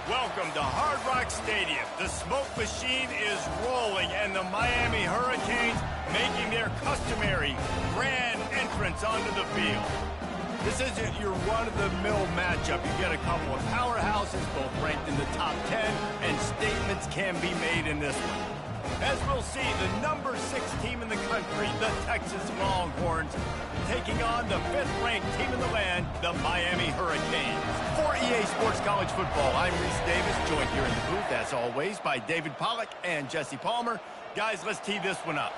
Welcome to Hard Rock Stadium. The smoke machine is rolling, and the Miami Hurricanes making their customary grand entrance onto the field. This isn't your run-of-the-mill matchup. You get a couple of powerhouses, both ranked in the top 10, and statements can be made in this one. As we'll see, the number 6 team in the country, the Texas Longhorns, taking on the 5th-ranked team in the land, the Miami Hurricanes. For EA Sports College Football, I'm Reese Davis, joined here in the booth, as always, by David Pollack and Jesse Palmer. Guys, let's tee this one up.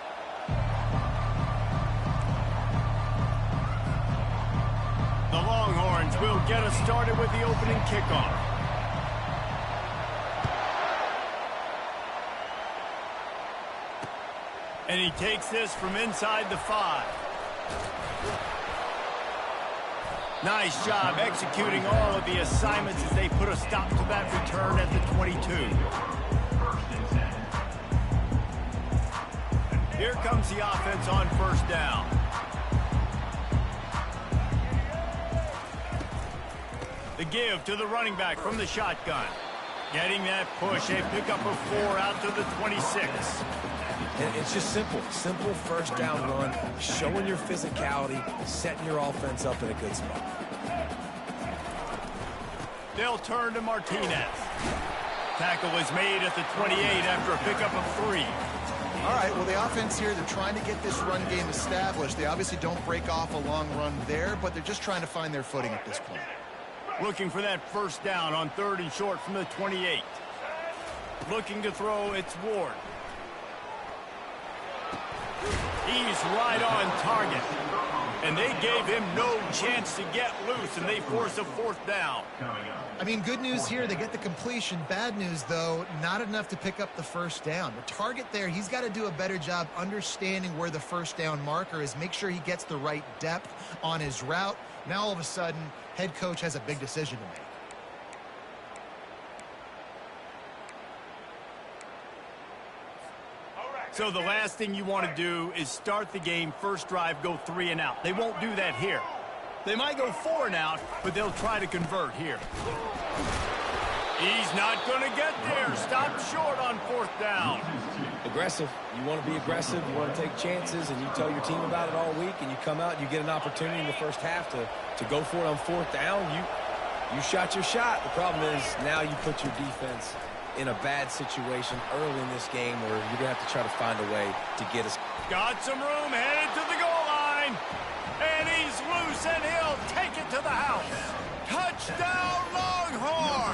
The Longhorns will get us started with the opening kickoff. And he takes this from inside the 5. Nice job executing all of the assignments as they put a stop to that return at the 22. Here comes the offense on first down. The give to the running back from the shotgun. Getting that push, a pickup of 4 out to the 26. And it's just simple first down run, showing your physicality, setting your offense up in a good spot. They'll turn to Martinez. Tackle was made at the 28 after a pickup of 3. All right, well, the offense here, they're trying to get this run game established. They obviously don't break off a long run there, but they're just trying to find their footing at this point. Looking for that first down on 3rd and short from the 28. Looking to throw, it's Ward. He's right on target. And they gave him no chance to get loose, and they force a 4th down. I mean, good news here, they get the completion. Bad news, though, not enough to pick up the first down. The target there, he's got to do a better job understanding where the first down marker is, make sure he gets the right depth on his route. Now, all of a sudden, head coach has a big decision to make. So the last thing you want to do is start the game, first drive, go 3 and out. They won't do that here. They might go 4 and out, but they'll try to convert here. He's not going to get there. Stop short on 4th down. Aggressive. You want to be aggressive. You want to take chances, and you tell your team about it all week, and you come out and you get an opportunity in the first half to go for it on 4th down. You shot your shot. The problem is now you put your defense in a bad situation early in this game where you're going to have to try to find a way to get us. Got some room, headed to the goal line. And he's loose, and he'll take it to the house. Touchdown, Longhorn!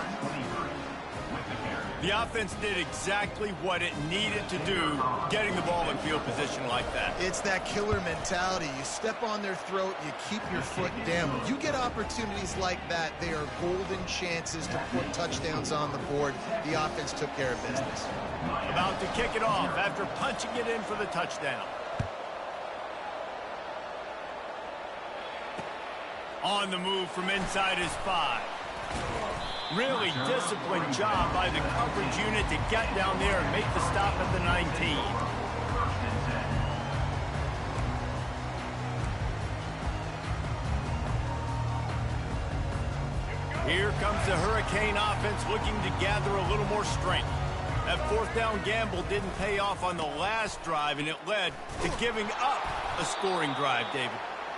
The offense did exactly what it needed to do, getting the ball in field position like that. It's that killer mentality. You step on their throat, you keep your foot down. When you get opportunities like that, they are golden chances to put touchdowns on the board. The offense took care of business. About to kick it off after punching it in for the touchdown. On the move from inside his 5. Really disciplined job by the coverage unit to get down there and make the stop at the 19. Here comes the Hurricane offense looking to gather a little more strength. That 4th down gamble didn't pay off on the last drive, and it led to giving up a scoring drive, David.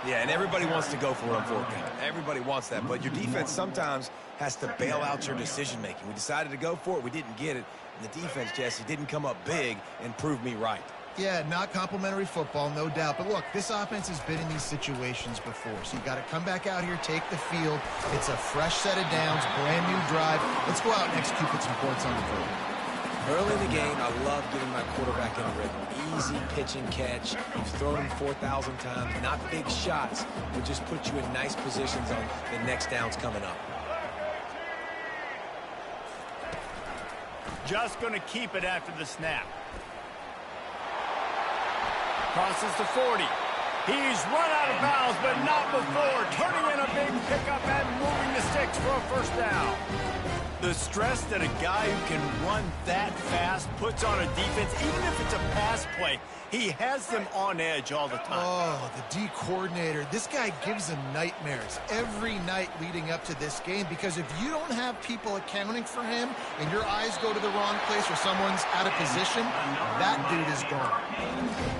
Yeah, and everybody wants to go for it on 4th down. Everybody wants that, but your defense sometimes has to bail out your decision-making. We decided to go for it. We didn't get it. And the defense, Jesse, didn't come up big and prove me right. Yeah, not complimentary football, no doubt. But look, this offense has been in these situations before. So you got to come back out here, take the field. It's a fresh set of downs, brand new drive. Let's go out and execute with some points on the board. Early in the game, I love getting my quarterback in a rhythm. Easy pitch and catch. You've thrown him 4,000 times. Not big shots, but just put you in nice positions on the next downs coming up. Just going to keep it after the snap. Crosses the 40. He's run out of bounds, but not before. Turning in a big pickup and moving the sticks for a first down. The stress that a guy who can run that fast puts on a defense, even if it's a pass play, he has them on edge all the time. Oh, the D coordinator. This guy gives them nightmares every night leading up to this game, because if you don't have people accounting for him and your eyes go to the wrong place or someone's out of position, that dude is gone.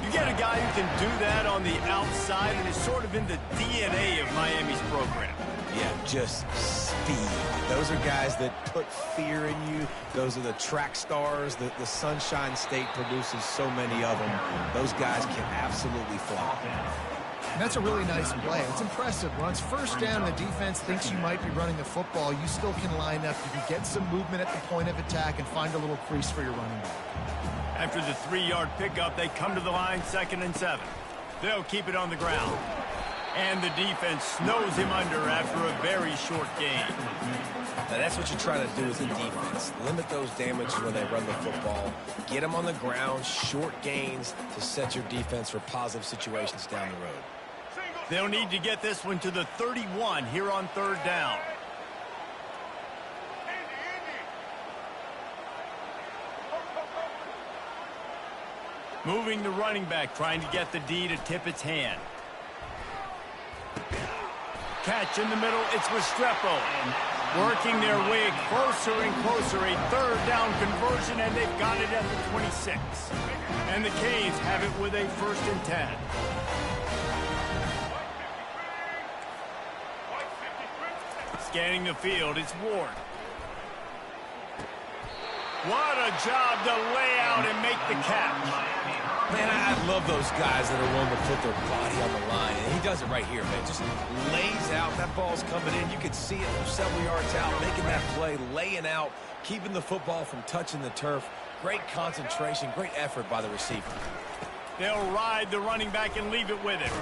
You get a guy who can do that on the outside, and it's sort of in the DNA of Miami's program. Yeah, just speed. Those are guys that put fear in you. Those are the track stars. The Sunshine State produces so many of them. Those guys can absolutely fly. And that's a really nice play. It's impressive. When it's first down and the defense thinks you might be running the football, you still can line up. You can get some movement at the point of attack and find a little crease for your running back. After the 3-yard pickup, they come to the line, 2nd and 7. They'll keep it on the ground. And the defense snows him under after a very short gain. Now that's what you try to do as a defense. Limit those damages when they run the football. Get them on the ground, short gains to set your defense for positive situations down the road. They'll need to get this one to the 31 here on 3rd down. Moving the running back, trying to get the D to tip its hand. Catch in the middle, it's Restrepo. Working their way closer and closer, a 3rd down conversion, and they've got it at the 26. And the Canes have it with a 1st and 10. Scanning the field, it's Ward. What a job to lay out and make the catch. Man, I love those guys that are willing to put their body on the line. And he does it right here, man. Just lays out. That ball's coming in. You can see it from several yards out, making that play, laying out, keeping the football from touching the turf. Great concentration, great effort by the receiver. They'll ride the running back and leave it with him.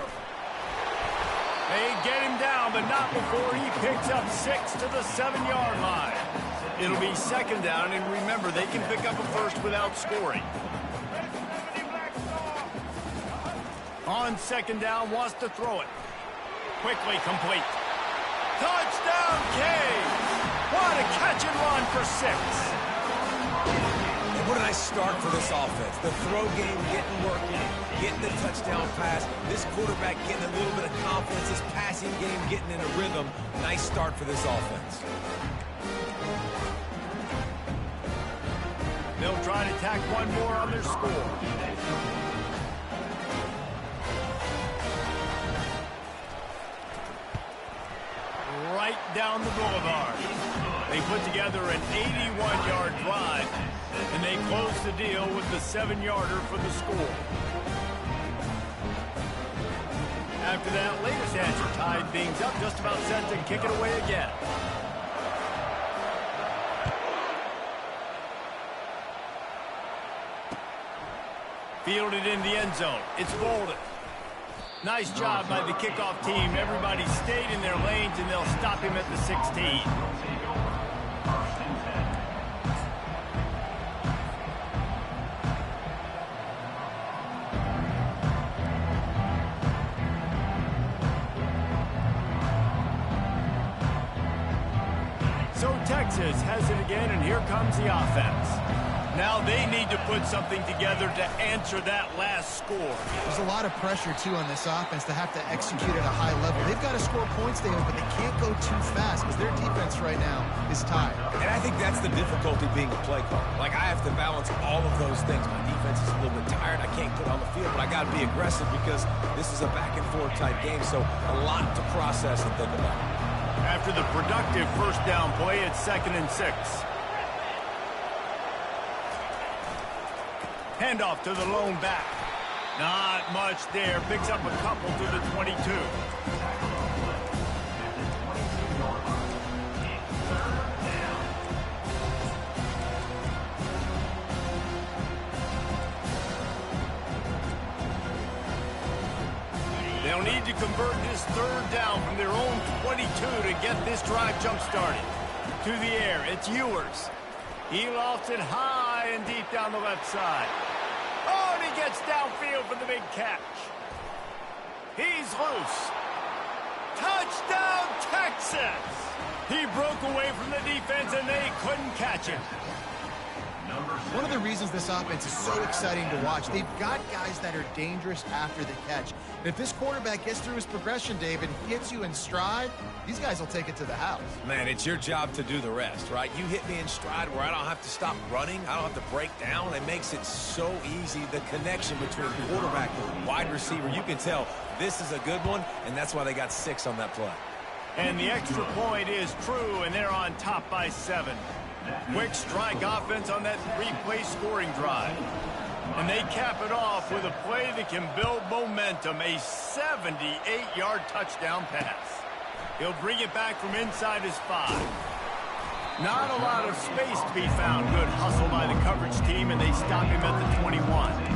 They get him down, but not before he picks up 6 to the 7-yard line. It'll be 2nd down, and remember, they can pick up a 1st without scoring. On 2nd down, wants to throw it. Quickly complete. Touchdown, Canes! What a catch and run for 6. And what a nice start for this offense. The throw game getting working, getting the touchdown pass. This quarterback getting a little bit of confidence. This passing game getting in a rhythm. Nice start for this offense. They'll try to tack one more on their score. Right down the boulevard. They put together an 81-yard drive, and they close the deal with the 7-yarder for the score. After that latest answer tied things up, just about set to kick it away again. Fielded in the end zone. It's Bolden. Nice job by the kickoff team. Everybody stayed in their lanes, and they'll stop him at the 16. So Texas has it again, and here comes the offense. Now they need to put something together to answer that last score. There's a lot of pressure, too, on this offense to have to execute at a high level. They've got to score points, David, but they can't go too fast because their defense right now is tired. And I think that's the difficulty being a play caller. Like, I have to balance all of those things. My defense is a little bit tired. I can't put on the field, but I got to be aggressive because this is a back-and-forth type game, so a lot to process and think about. After the productive 1st down play, it's 2nd and 6. Handoff to the lone back. Not much there. Picks up a couple to the 22. They'll need to convert this 3rd down from their own 22 to get this drive jump-started. To the air, it's Ewers. He lofts it high and deep down the left side. Oh, and he gets downfield for the big catch. He's loose. Touchdown, Texas! He broke away from the defense, and they clear catch him. One of the reasons this offense is so exciting to watch, they've got guys that are dangerous after the catch. And if this quarterback gets through his progression, David, hits you in stride, these guys will take it to the house. Man, it's your job to do the rest, right? You hit me in stride where I don't have to stop running. I don't have to break down. It makes it so easy. The connection between quarterback and wide receiver, you can tell this is a good one, and that's why they got 6 on that play. And the extra point is true, and they're on top by 7. Quick strike offense on that 3-play scoring drive. And they cap it off with a play that can build momentum, a 78-yard touchdown pass. He'll bring it back from inside his 5. Not a lot of space to be found. Good hustle by the coverage team, and they stop him at the 21.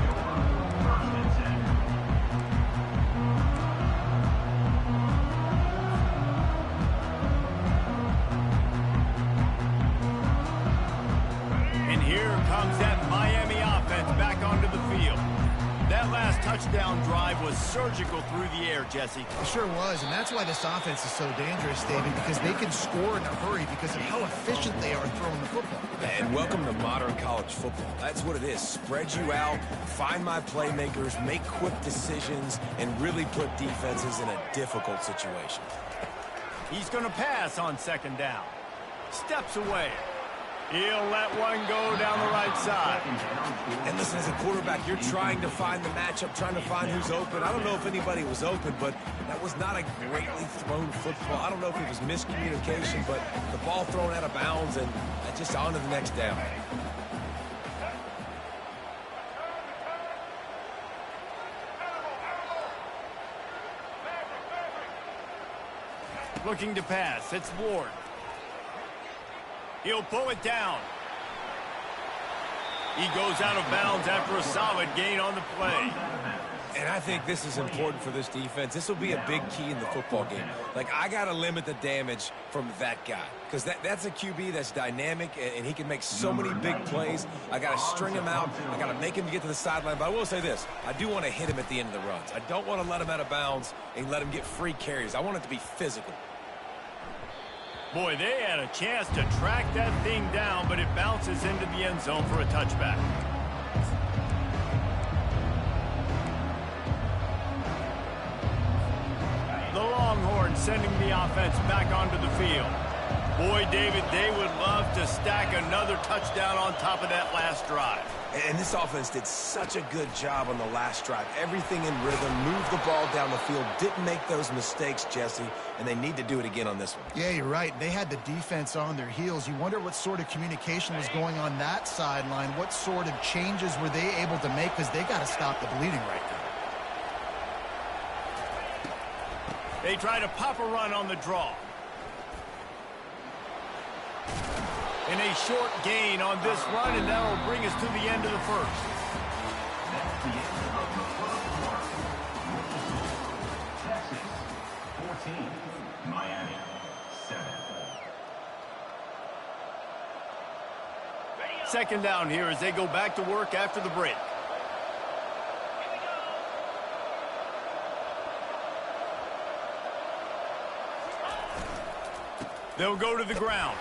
Touchdown drive was surgical through the air, Jesse. It sure was, and that's why this offense is so dangerous, David, because they can score in a hurry because of how efficient they are throwing the football. And welcome to modern college football. That's what it is. Spread you out, find my playmakers, make quick decisions, and really put defenses in a difficult situation. He's going to pass on 2nd down. Steps away. He'll let one go down the right side. And listen, as a quarterback, you're trying to find the matchup, trying to find who's open. I don't know if anybody was open, but that was not a greatly thrown football. I don't know if it was miscommunication, but the ball thrown out of bounds and just on to the next down. Looking to pass. It's Ward. He'll pull it down. He goes out of bounds after a solid gain on the play. And I think this is important for this defense. This will be a big key in the football game. Like, I got to limit the damage from that guy because that's a QB that's dynamic, and he can make so many big plays. I got to string him out. I got to make him get to the sideline. But I will say this. I do want to hit him at the end of the runs. I don't want to let him out of bounds and let him get free carries. I want it to be physical. Boy, they had a chance to track that thing down, but it bounces into the end zone for a touchback. The Longhorns sending the offense back onto the field. Boy, David, they would love to stack another touchdown on top of that last drive. And this offense did such a good job on the last drive. Everything in rhythm, moved the ball down the field, didn't make those mistakes, Jesse, and they need to do it again on this one. Yeah, you're right. They had the defense on their heels. You wonder what sort of communication was going on that sideline. What sort of changes were they able to make because they got to stop the bleeding right now. They try to pop a run on the draw. And a short gain on this run, and that will bring us to the end of the first. Texas 14, Miami 7. 2nd down here as they go back to work after the break. They'll go to the ground.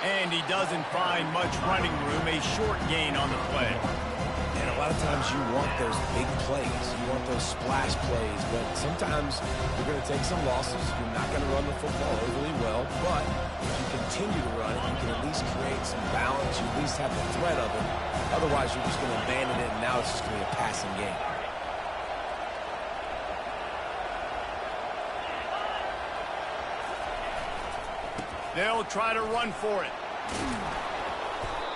And he doesn't find much running room, a short gain on the play. And a lot of times you want those big plays. You want those splash plays, but sometimes you're going to take some losses. You're not going to run the football overly well, but if you continue to run it, you can at least create some balance. You at least have the threat of it. Otherwise, you're just going to abandon it, and now it's just going to be a passing game. They'll try to run for it.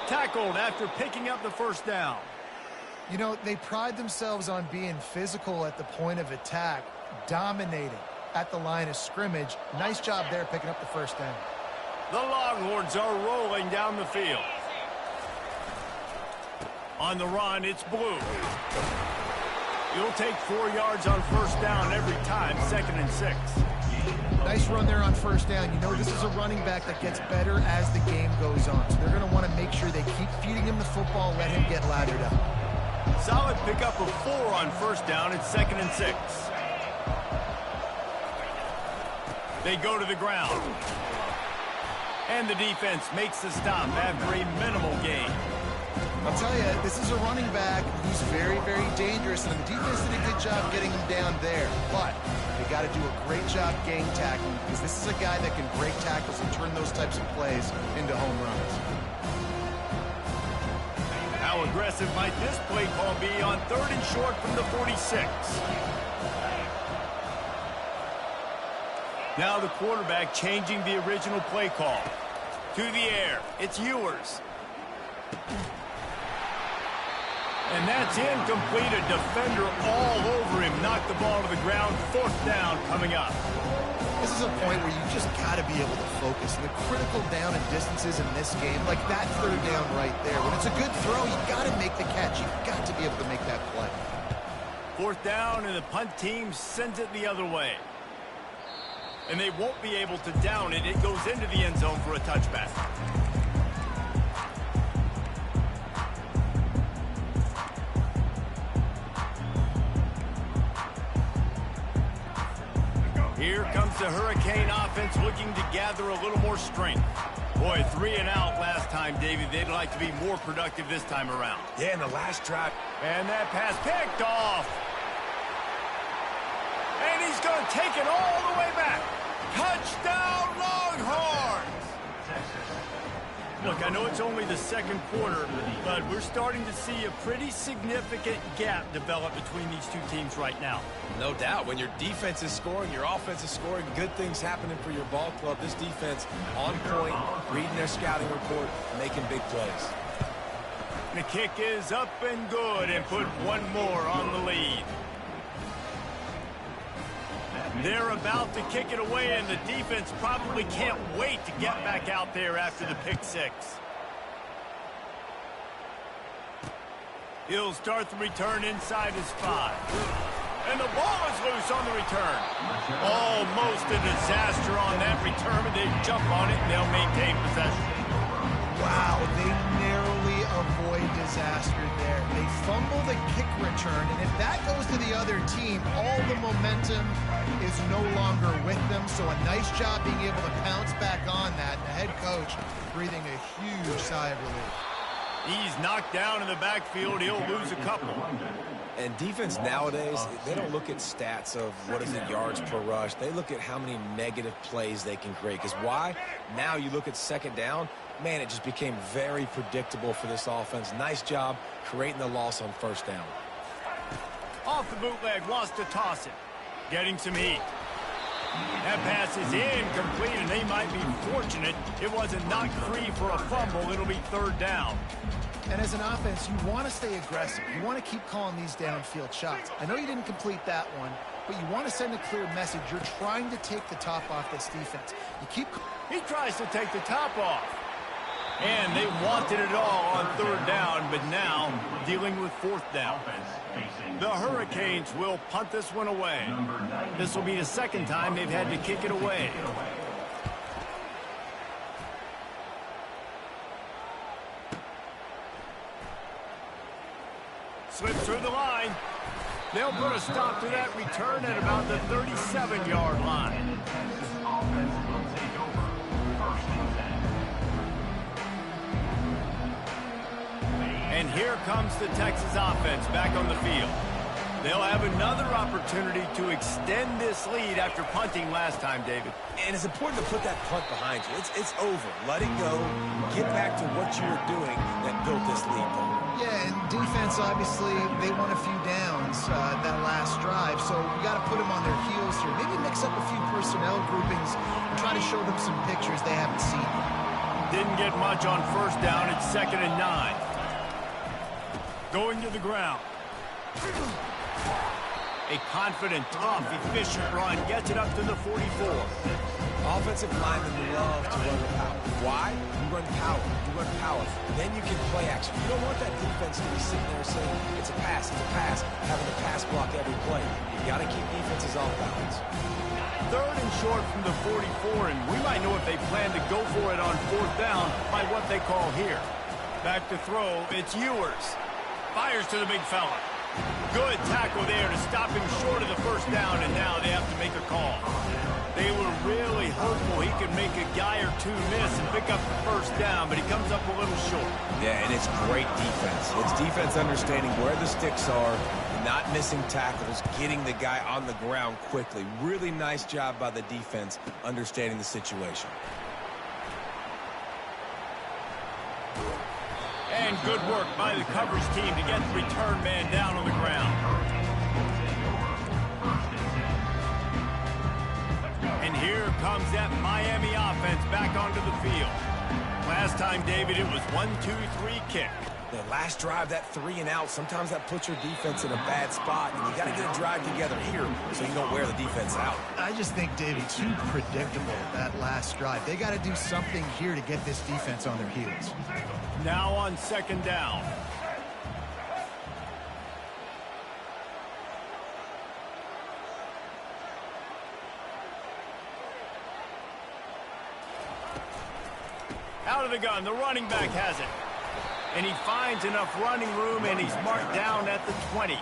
Tackled after picking up the 1st down. You know, they pride themselves on being physical at the point of attack, dominating at the line of scrimmage. Nice job there picking up the 1st down. The Longhorns are rolling down the field. On the run, it's Blue. He'll take 4 yards on 1st down every time, 2nd and 6. Nice run there on 1st down. You know, this is a running back that gets better as the game goes on. So they're going to want to make sure they keep feeding him the football, let him get lathered up. Solid pickup of 4 on 1st down. It's 2nd and 6. They go to the ground. And the defense makes the stop after a minimal gain. I'll tell you, this is a running back who's very, very dangerous, and the defense did a good job getting him down there. But they got to do a great job gang tackling, because this is a guy that can break tackles and turn those types of plays into home runs. How aggressive might this play call be on 3rd and short from the 46? Now the quarterback changing the original play call. To the air, it's Ewers. And that's incomplete. A defender all over him. Knocked the ball to the ground. 4th down coming up. This is a point where you just got to be able to focus. And the critical down and distances in this game, like that 3rd down right there. When it's a good throw, you got to make the catch. You've got to be able to make that play. 4th down, and the punt team sends it the other way. And they won't be able to down it. It goes into the end zone for a touchback. Here comes the Hurricane offense looking to gather a little more strength. Boy, 3 and out last time, David. They'd like to be more productive this time around. Yeah, in the last drive. And that pass picked off. And he's going to take it all the way back. Touchdown, Longhorns! Look, I know it's only the 2nd quarter, but we're starting to see a pretty significant gap develop between these two teams right now. No doubt. When your defense is scoring, your offense is scoring, good things happening for your ball club. This defense on point, reading their scouting report, making big plays. The kick is up and good, and put one more on the lead. They're about to kick it away, and the defense probably can't wait to get back out there after the pick 6. He'll start the return inside his 5. And the ball is loose on the return. Almost a disaster on that return, but they jump on it, and they'll maintain possession. Wow, they narrowly avoid disaster there. They fumble the kick return, and if that goes to the other team, all the momentum is no longer with them. So a nice job being able to pounce back on that. And the head coach breathing a huge sigh of relief. He's knocked down in the backfield. He'll lose a couple. And defense nowadays, they don't look at stats of what is it yards per rush. They look at how many negative plays they can create. Because why? Now you look at 2nd down, man, it just became very predictable for this offense. Nice job creating the loss on 1st down. Off the bootleg, wants to toss it. Getting some heat. That pass is incomplete, and they might be fortunate it wasn't knocked free for a fumble. It'll be 3rd down. And as an offense, you want to stay aggressive. You want to keep calling these downfield shots. I know you didn't complete that one, but you want to send a clear message. You're trying to take the top off this defense. He tries to take the top off. And they wanted it all on 3rd down, but now dealing with 4th down. The Hurricanes will punt this one away. This will be the 2nd time they've had to kick it away. Slips through the line. They'll put a stop to that return at about the 37-yard line. And here comes the Texas offense back on the field. They'll have another opportunity to extend this lead after punting last time, David. And it's important to put that punt behind you. It's over. Let it go. Get back to what you were doing that built this lead, though. Yeah, and defense, obviously, they won a few downs that last drive, so you got to put them on their heels here. Maybe mix up a few personnel groupings and try to show them some pictures they haven't seen. Didn't get much on 1st down. It's 2nd and 9. Going to the ground. A confident, tough, efficient run gets it up to the 44. Offensive linemen love to run the power. Why? You run power. You run power. Then you can play action. You don't want that defense to be sitting there saying, it's a pass, having to pass block every play. You got to keep defenses off balance. 3rd and short from the 44, and we might know if they plan to go for it on 4th down by what they call here. Back to throw, it's Ewers. Fires to the big fella. Good tackle there to stop him short of the first down, and now they have to make a call. They were really hopeful he could make a guy or two miss and pick up the first down, but he comes up a little short. Yeah, and it's great defense. It's defense understanding where the sticks are, not missing tackles, getting the guy on the ground quickly. Really nice job by the defense understanding the situation. And good work by the coverage team to get the return man down on the ground. And here comes that Miami offense back onto the field. Last time, David, it was 1-2-3 kick. The last drive, that 3 and out, sometimes that puts your defense in a bad spot, and you got to get a drive together here so you don't wear the defense out. I just think, David, too predictable, that last drive. They got to do something here to get this defense on their heels. Now on second down. Out of the gun, the running back has it. And he finds enough running room, and he's marked down at the 20.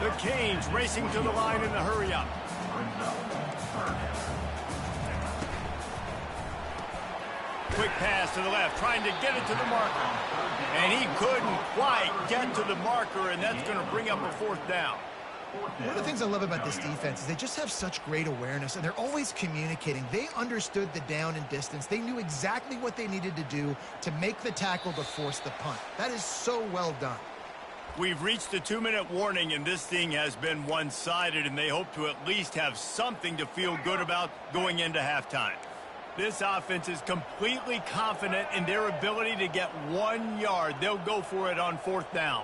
The Canes racing to the line in a hurry-up. Quick pass to the left, trying to get it to the marker. And he couldn't quite get to the marker, and that's going to bring up a fourth down. One of the things I love about this defense is they just have such great awareness, and they're always communicating. They understood the down and distance. They knew exactly what they needed to do to make the tackle to force the punt. That is so well done. We've reached the 2-minute warning, and this thing has been one-sided, and they hope to at least have something to feel good about going into halftime. This offense is completely confident in their ability to get 1 yard. They'll go for it on fourth down.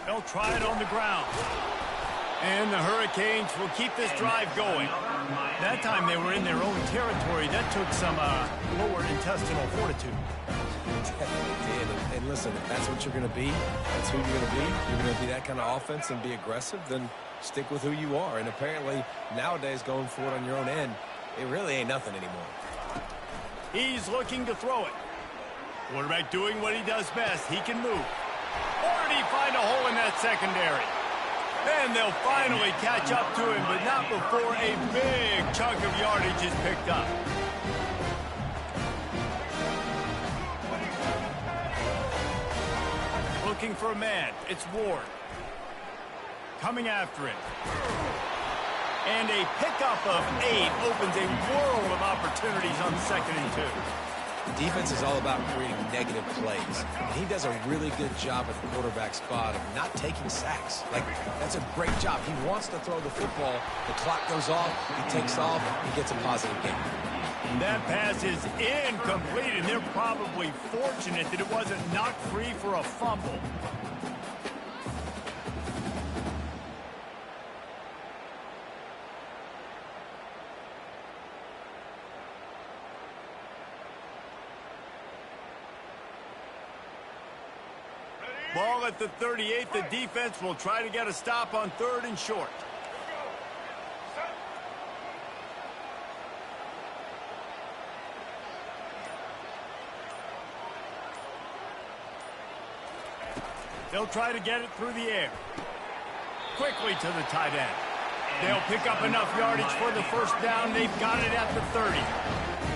They'll try it on the ground. And the Hurricanes will keep this drive going. That time they were in their own territory. That took some lower intestinal fortitude. It did. And listen, if that's what you're going to be, that's who you're going to be. You're going to be that kind of offense and be aggressive, then stick with who you are. And apparently, nowadays, going for it on your own end, it really ain't nothing anymore. He's looking to throw it. Quarterback doing what he does best. He can move. Or did he find a hole in that secondary? And they'll finally catch up to him, but not before a big chunk of yardage is picked up. Looking for a man. It's Ward. Coming after him. And a pickup of 8 opens a world of opportunities on 2nd and 2. The defense is all about creating negative plays, and he does a really good job at the quarterback spot of not taking sacks. Like, that's a great job. He wants to throw the football. The clock goes off. He takes off. He gets a positive gain. That pass is incomplete, and they're probably fortunate that it wasn't knocked free for a fumble. Ball at the 38. The defense will try to get a stop on 3rd and short. They'll try to get it through the air. Quickly to the tight end. They'll pick up enough yardage for the first down. They've got it at the 30.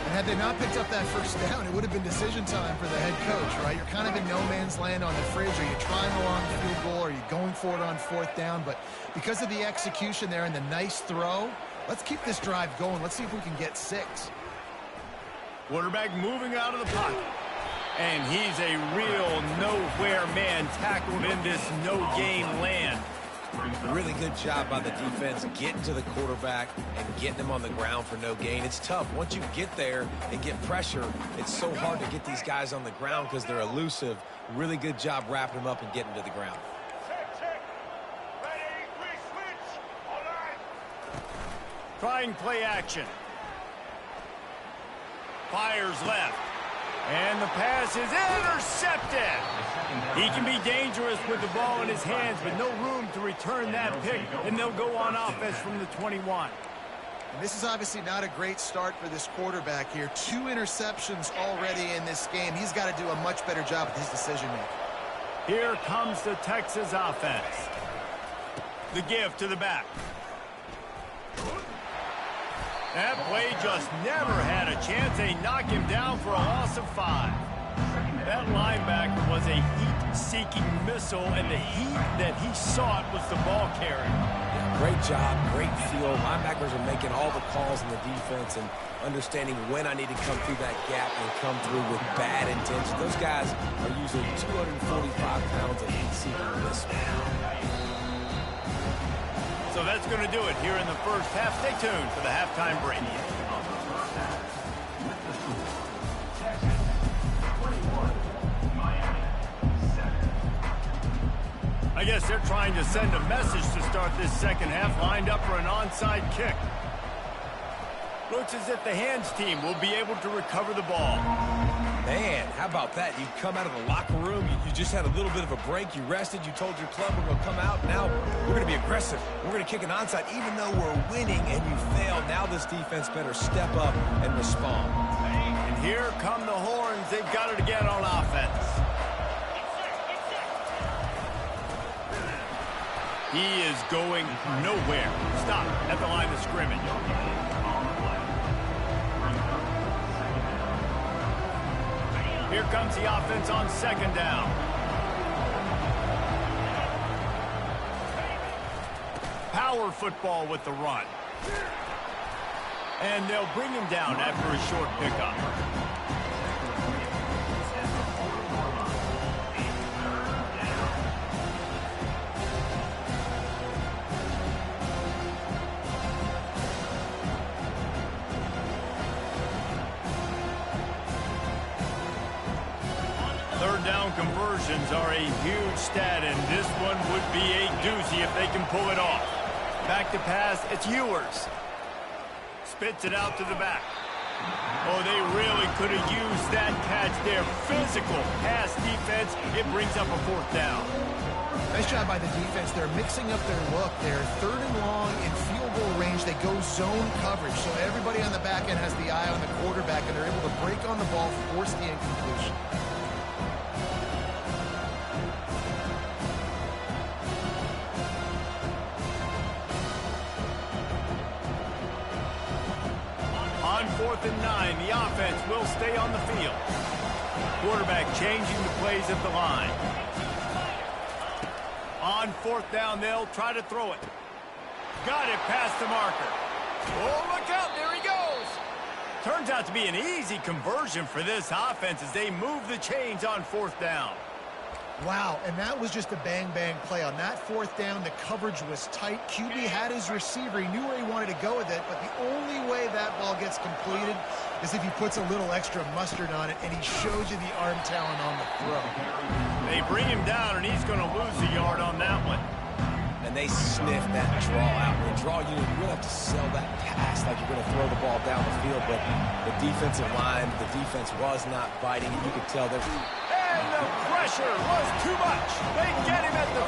And had they not picked up that first down, it would have been decision time for the head coach, right? You're kind of in no man's land on the fridge. Are you trying along the field goal? Are you going for it on 4th down? But because of the execution there and the nice throw, let's keep this drive going. Let's see if we can get 6. Quarterback moving out of the pocket. And he's a real nowhere man tackled in this no-game land. Really good job by the defense getting to the quarterback and getting him on the ground for no gain. It's tough. Once you get there and get pressure, it's so hard to get these guys on the ground because they're elusive. Really good job wrapping them up and getting to the ground. Trying play action. Fires left. And the pass is intercepted. He can be dangerous with the ball in his hands, but no room to return that pick, and they'll go on offense from the 21. And this is obviously not a great start for this quarterback here. 2 interceptions already in this game. He's got to do a much better job with his decision-making. Here comes the Texas offense. The give to the back. That play just never had a chance. They knock him down for a loss of 5. That linebacker was a heat-seeking missile, and the heat that he sought was the ball carrier. Yeah, great job, great feel. Linebackers are making all the calls in the defense and understanding when I need to come through that gap and come through with bad intention. Those guys are using 245 pounds of heat-seeking missile. So that's going to do it here in the first half. Stay tuned for the halftime break. I guess they're trying to send a message to start this second half, lined up for an onside kick. Looks as if the hands team will be able to recover the ball. Man, how about that? You come out of the locker room, you just had a little bit of a break, you rested, you told your club we're going to come out, now we're going to be aggressive. We're going to kick an onside, even though we're winning and you fail. Now this defense better step up and respond. And here come the horns. They've got it again on offense. He is going nowhere. Stop at the line of scrimmage. Here comes the offense on second down. Power football with the run. And they'll bring him down after a short pickup. Third down conversions are a huge stat, and this one would be a doozy if they can pull it off. Back to pass, it's Ewers. Spits it out to the back. Oh, they really could have used that catch there. Physical pass defense, it brings up a fourth down. Nice job by the defense. They're mixing up their look. They're third and long in field goal range. They go zone coverage, so everybody on the back end has the eye on the quarterback, and they're able to break on the ball, force the incompletion. On 4th and 9, the offense will stay on the field. Quarterback changing the plays at the line. On 4th down, they'll try to throw it. Got it past the marker. Oh, look out, there he goes. Turns out to be an easy conversion for this offense as they move the chains on 4th down. Wow, and that was just a bang-bang play. On that 4th down, the coverage was tight. QB had his receiver. He knew where he wanted to go with it, but the only way that ball gets completed is if he puts a little extra mustard on it, and he shows you the arm talent on the throw. They bring him down, and he's going to lose a yard on that one. And they sniff that draw out. The draw unit, you really have to sell that pass like you're going to throw the ball down the field, but the defensive line, the defense was not biting, and you could tell they're... And the pressure was too much. They get him at the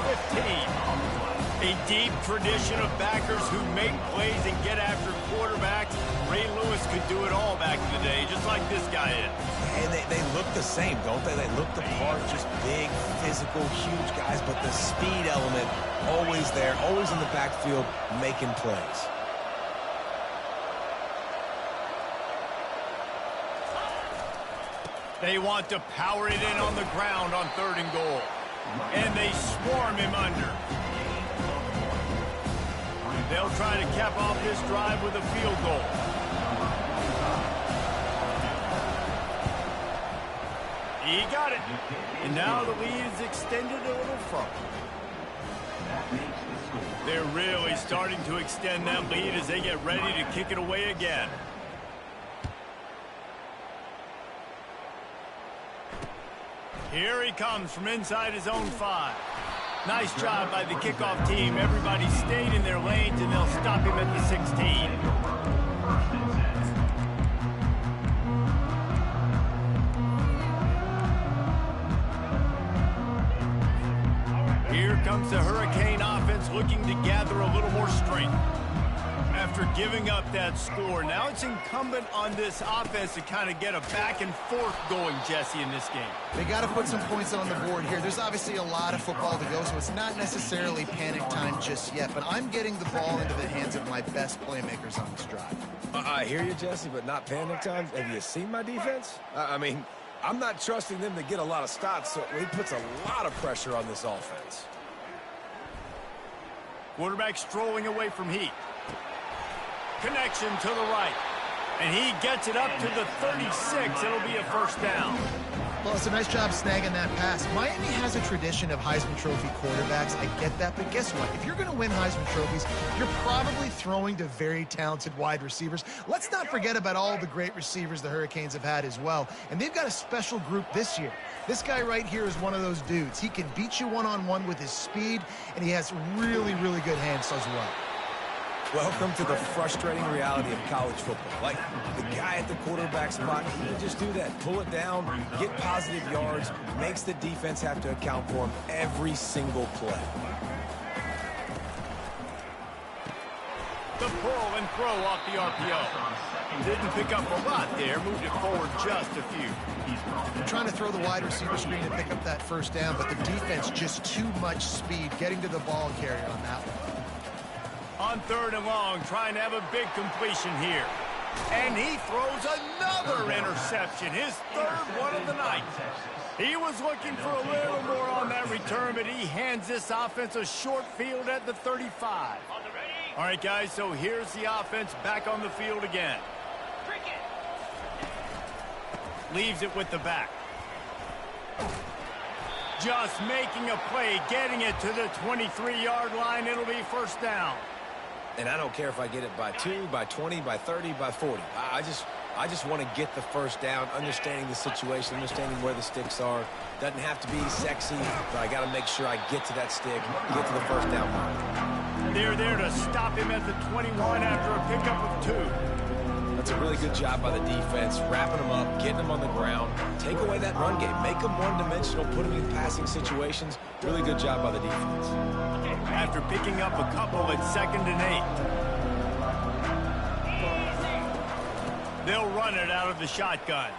15. A deep tradition of backers who make plays and get after quarterbacks. Ray Lewis could do it all back in the day, just like this guy is. And they look the same, don't they? They look the part, just big, physical, huge guys, but the speed element always there, always in the backfield, making plays. They want to power it in on the ground on 3rd and goal. And they swarm him under. They'll try to cap off this drive with a field goal. He got it. And now the lead is extended a little further. They're really starting to extend that lead as they get ready to kick it away again. Here he comes from inside his own 5. Nice job by the kickoff team. Everybody stayed in their lanes, and they'll stop him at the 16. Here comes the Hurricane offense looking to gather a little more strength. After After giving up that score, now it's incumbent on this offense to kind of get a back and forth going, Jesse, in this game. They got to put some points on the board here. There's obviously a lot of football to go, so it's not necessarily panic time just yet, but I'm getting the ball into the hands of my best playmakers on this drive. I hear you, Jesse, but not panic time. Have you seen my defense? I mean, I'm not trusting them to get a lot of stops, so he puts a lot of pressure on this offense. Quarterback strolling away from Heat. Connection to the right. And he gets it up to the 36. It'll be a first down. Well, it's a nice job snagging that pass. Miami has a tradition of Heisman Trophy quarterbacks. I get that, but guess what? If you're going to win Heisman Trophies, you're probably throwing to very talented wide receivers. Let's not forget about all the great receivers the Hurricanes have had as well. And they've got a special group this year. This guy right here is one of those dudes. He can beat you one-on-one with his speed, and he has really, really good hands as well. Welcome to the frustrating reality of college football. Like, the guy at the quarterback spot, he can just do that. Pull it down, get positive yards, makes the defense have to account for him every single play. The pull and throw off the RPO. Didn't pick up a lot there, moved it forward just a few. They're trying to throw the wide receiver screen to pick up that first down, but the defense just too much speed getting to the ball carrier on that one. On 3rd and long, trying to have a big completion here. And he throws another interception, his 3rd one of the night. He was looking for a little more on that return, but he hands this offense a short field at the 35. All right, guys, so here's the offense back on the field again. Leaves it with the back. Just making a play, getting it to the 23-yard line. It'll be first down. And I don't care if I get it by 2, by 20, by 30, by 40. I just want to get the first down, understanding the situation, understanding where the sticks are. Doesn't have to be sexy, but I got to make sure I get to that stick, get to the first down line. They're there to stop him at the 21 after a pickup of 2. That's a really good job by the defense, wrapping them up, getting them on the ground. Take away that run game. Make them one-dimensional, put them in passing situations. Really good job by the defense. After picking up a couple at 2nd and 8. They'll run it out of the shotgun.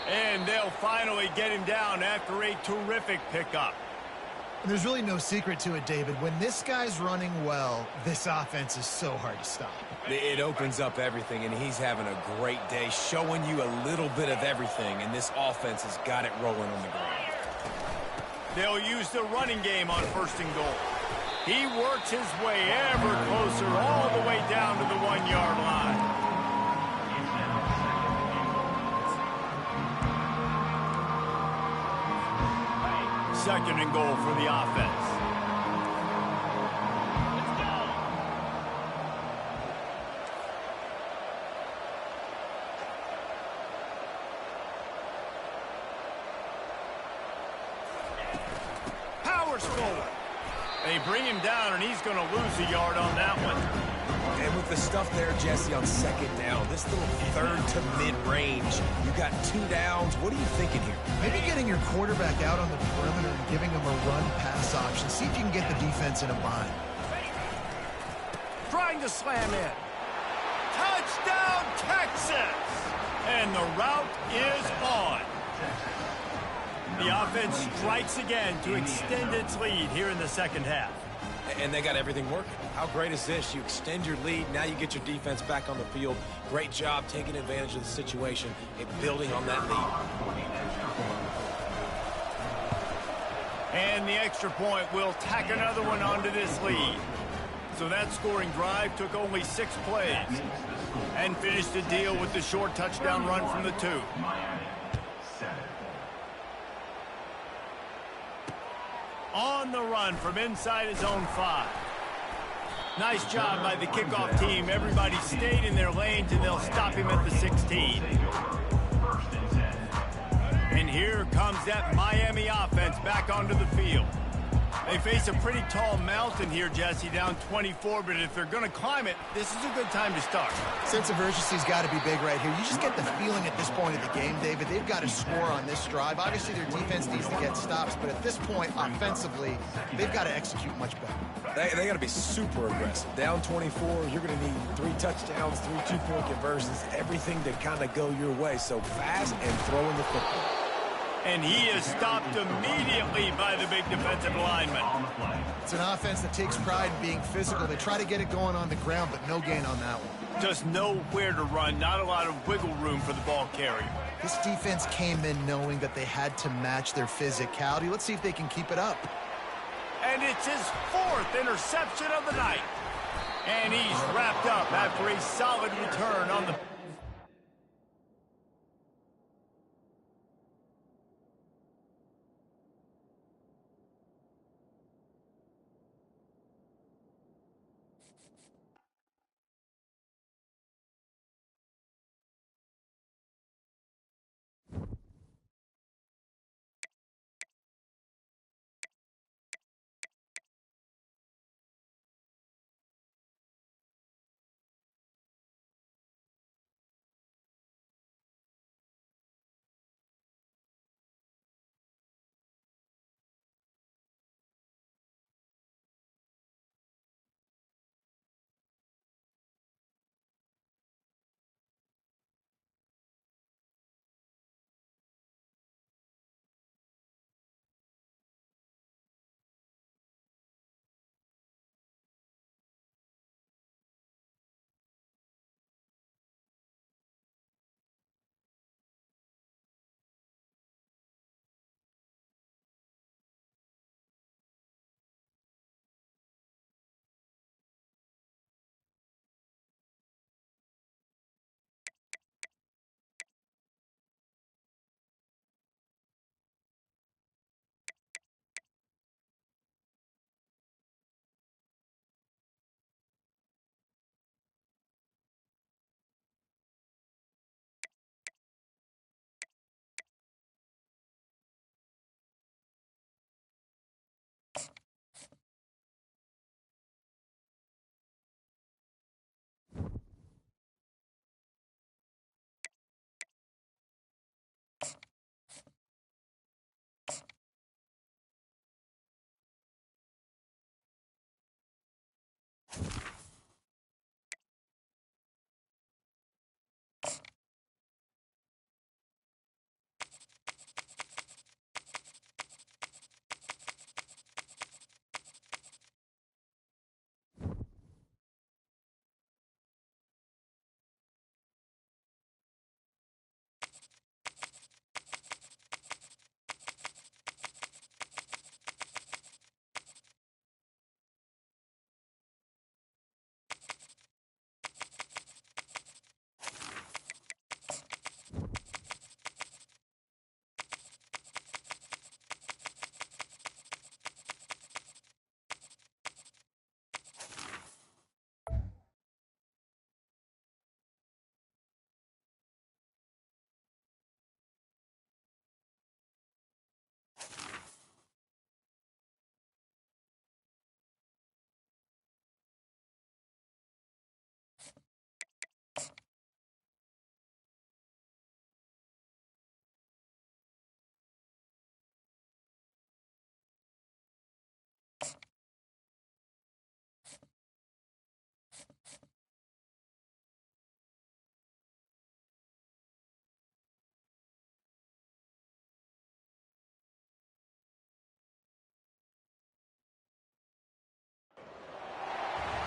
And they'll finally get him down after a terrific pickup. And there's really no secret to it, David. When this guy's running well, this offense is so hard to stop. It opens up everything, and he's having a great day, showing you a little bit of everything, and this offense has got it rolling on the ground. They'll use the running game on 1st and goal. He works his way ever closer all the way down to the 1-yard line. Second and goal for the offense. Powers forward. They bring him down, and he's going to lose a yard on that one. And with the stuff there, Jesse, on 2nd down, this little 3rd to mid-range, you got 2 downs. What are you thinking here? Maybe getting your quarterback out on the perimeter and giving him a run-pass option. See if you can get the defense in a bind. Trying to slam in. Touchdown, Texas! And the route is on. The offense strikes again to extend its lead here in the 2nd half. And they got everything working. How great is this? You extend your lead, now you get your defense back on the field. Great job taking advantage of the situation and building on that lead. And the extra point will tack another one onto this lead. So that scoring drive took only 6 plays and finished the deal with the short touchdown run from the 2. On the run from inside his own 5. Nice job by the kickoff team. Everybody stayed in their lanes, and they'll stop him at the 16. And here comes that Miami offense back onto the field. They face a pretty tall mountain here, Jesse, down 24, but if they're going to climb it, this is a good time to start. Sense of urgency's got to be big right here. You just get the feeling at this point of the game, David, they've got to score on this drive. Obviously, their defense needs to get stops, but at this point, offensively, they've got to execute much better. They got to be super aggressive. Down 24, you're going to need 3 touchdowns, 3 two-point conversions, everything to kind of go your way. So fast and throwing the football. And he is stopped immediately by the big defensive lineman. It's an offense that takes pride in being physical. They try to get it going on the ground, but no gain on that one. Just nowhere to run, not a lot of wiggle room for the ball carrier. This defense came in knowing that they had to match their physicality. Let's see if they can keep it up. And it's his 4th interception of the night. And he's wrapped up after a solid return on the...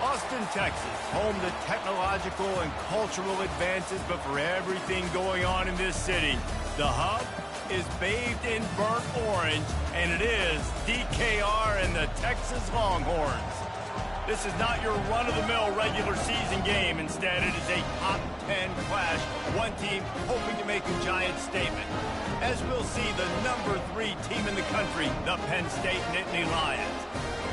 Austin, Texas, home to technological and cultural advances, but for everything going on in this city, the hub is bathed in burnt orange, and it is DKR and the Texas Longhorns. This is not your run-of-the-mill regular season game. Instead, it is a top 10 clash, one team hoping to make a giant statement. As we'll see, the number 3 team in the country, the Penn State Nittany Lions,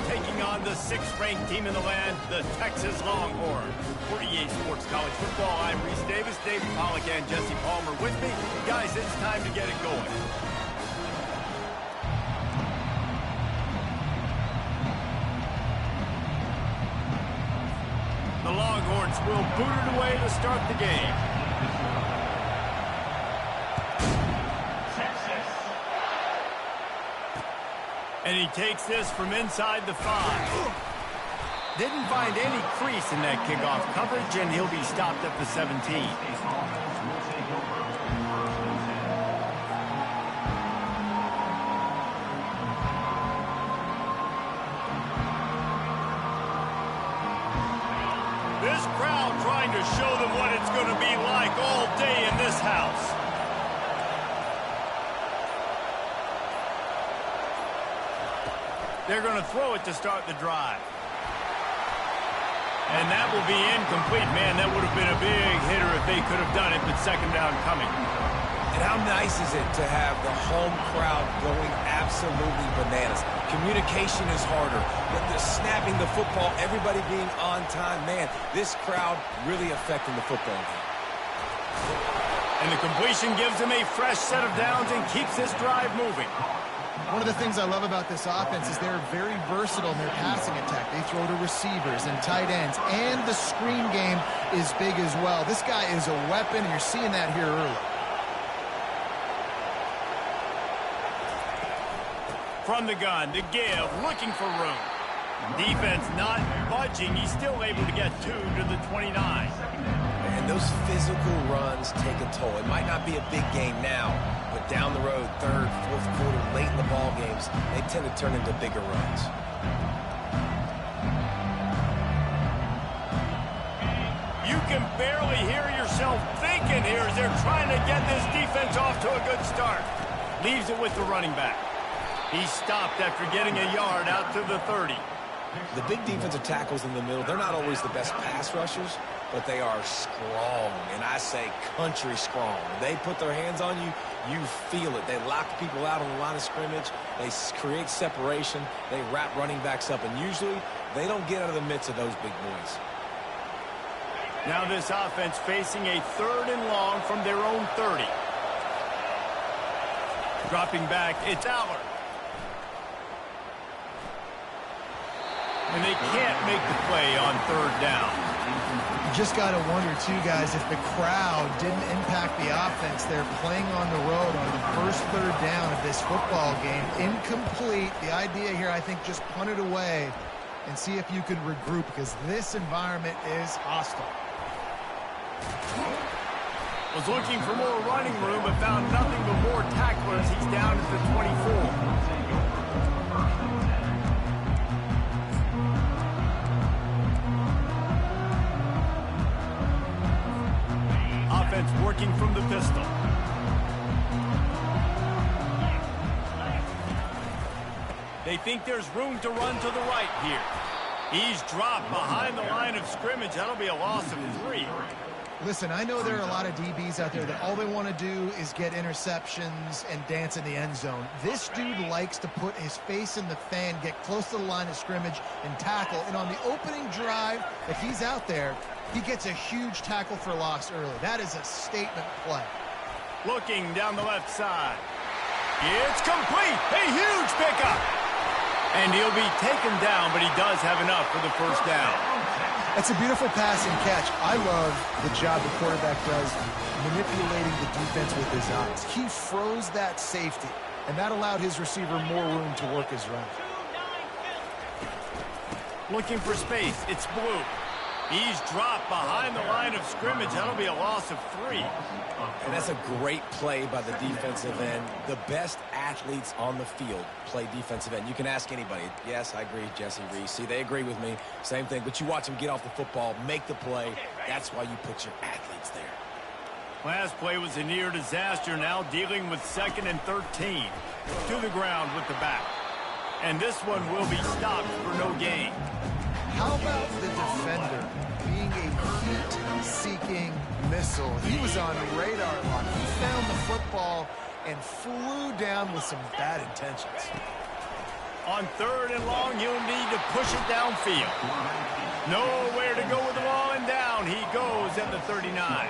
taking on the 6th-ranked team in the land, the Texas Longhorns. For EA Sports College Football, I'm Reese Davis, David Pollack, and Jesse Palmer with me. Guys, it's time to get it going. Longhorns will boot it away to start the game. And he takes this from inside the 5. Didn't find any crease in that kickoff coverage, and he'll be stopped at the 17. This crowd trying to show them what it's going to be like all day in this house. They're going to throw it to start the drive. And that will be incomplete. Man, that would have been a big hitter if they could have done it, but second down coming. And how nice is it to have the home crowd going absolutely bananas? Communication is harder, but the snapping the football, everybody being on time, man, this crowd really affecting the football game. And the completion gives them a fresh set of downs and keeps this drive moving. One of the things I love about this offense is they're very versatile in their passing attack. They throw to receivers and tight ends, and the screen game is big as well. This guy is a weapon, and you're seeing that here early. From the gun, to give, looking for room. Defense not budging. He's still able to get 2 to the 29. And those physical runs take a toll. It might not be a big game now, but down the road, third, fourth quarter, late in the ball games, they tend to turn into bigger runs. You can barely hear yourself thinking here as they're trying to get this defense off to a good start. Leaves it with the running back. He's stopped after getting a yard out to the 30. The big defensive tackles in the middle, they're not always the best pass rushers, but they are strong, and I say country strong. When they put their hands on you, you feel it. They lock people out on the line of scrimmage. They create separation. They wrap running backs up, and usually they don't get out of the midst of those big boys. Now this offense facing a 3rd and long from their own 30. Dropping back, it's Allard. And they can't make the play on 3rd down. You just got to wonder, too, guys, if the crowd didn't impact the offense. They're playing on the road on the first 3rd down of this football game. Incomplete. The idea here, I think, just punt it away and see if you can regroup, because this environment is hostile. Was looking for more running room, but found nothing but more tacklers. He's down at the 24. Offense working from the pistol. They think there's room to run to the right here. He's dropped behind the line of scrimmage. That'll be a loss of 3. Listen, I know there are a lot of DBs out there that all they want to do is get interceptions and dance in the end zone. This dude likes to put his face in the fan, get close to the line of scrimmage, and tackle. And on the opening drive that he's out there, he gets a huge tackle for loss early. That is a statement play. Looking down the left side. It's complete. A huge pickup. And he'll be taken down, but he does have enough for the first down. That's a beautiful pass and catch. I love the job the quarterback does manipulating the defense with his eyes. He froze that safety, and that allowed his receiver more room to work his route. Looking for space. It's Blue. He's dropped behind the line of scrimmage. That'll be a loss of 3. And that's a great play by the defensive end. The best athletes on the field play defensive end. You can ask anybody. Yes, I agree, Jesse Reese. See, they agree with me. Same thing. But you watch them get off the football, make the play. That's why you put your athletes there. Last play was a near disaster. Now dealing with 2nd and 13. To the ground with the back. And this one will be stopped for no gain. How about the defender being a heat-seeking missile? He was on radar lock. He found the football and flew down with some bad intentions. On 3rd and long, he'll need to push it downfield. Nowhere to go with the ball, and down he goes at the 39.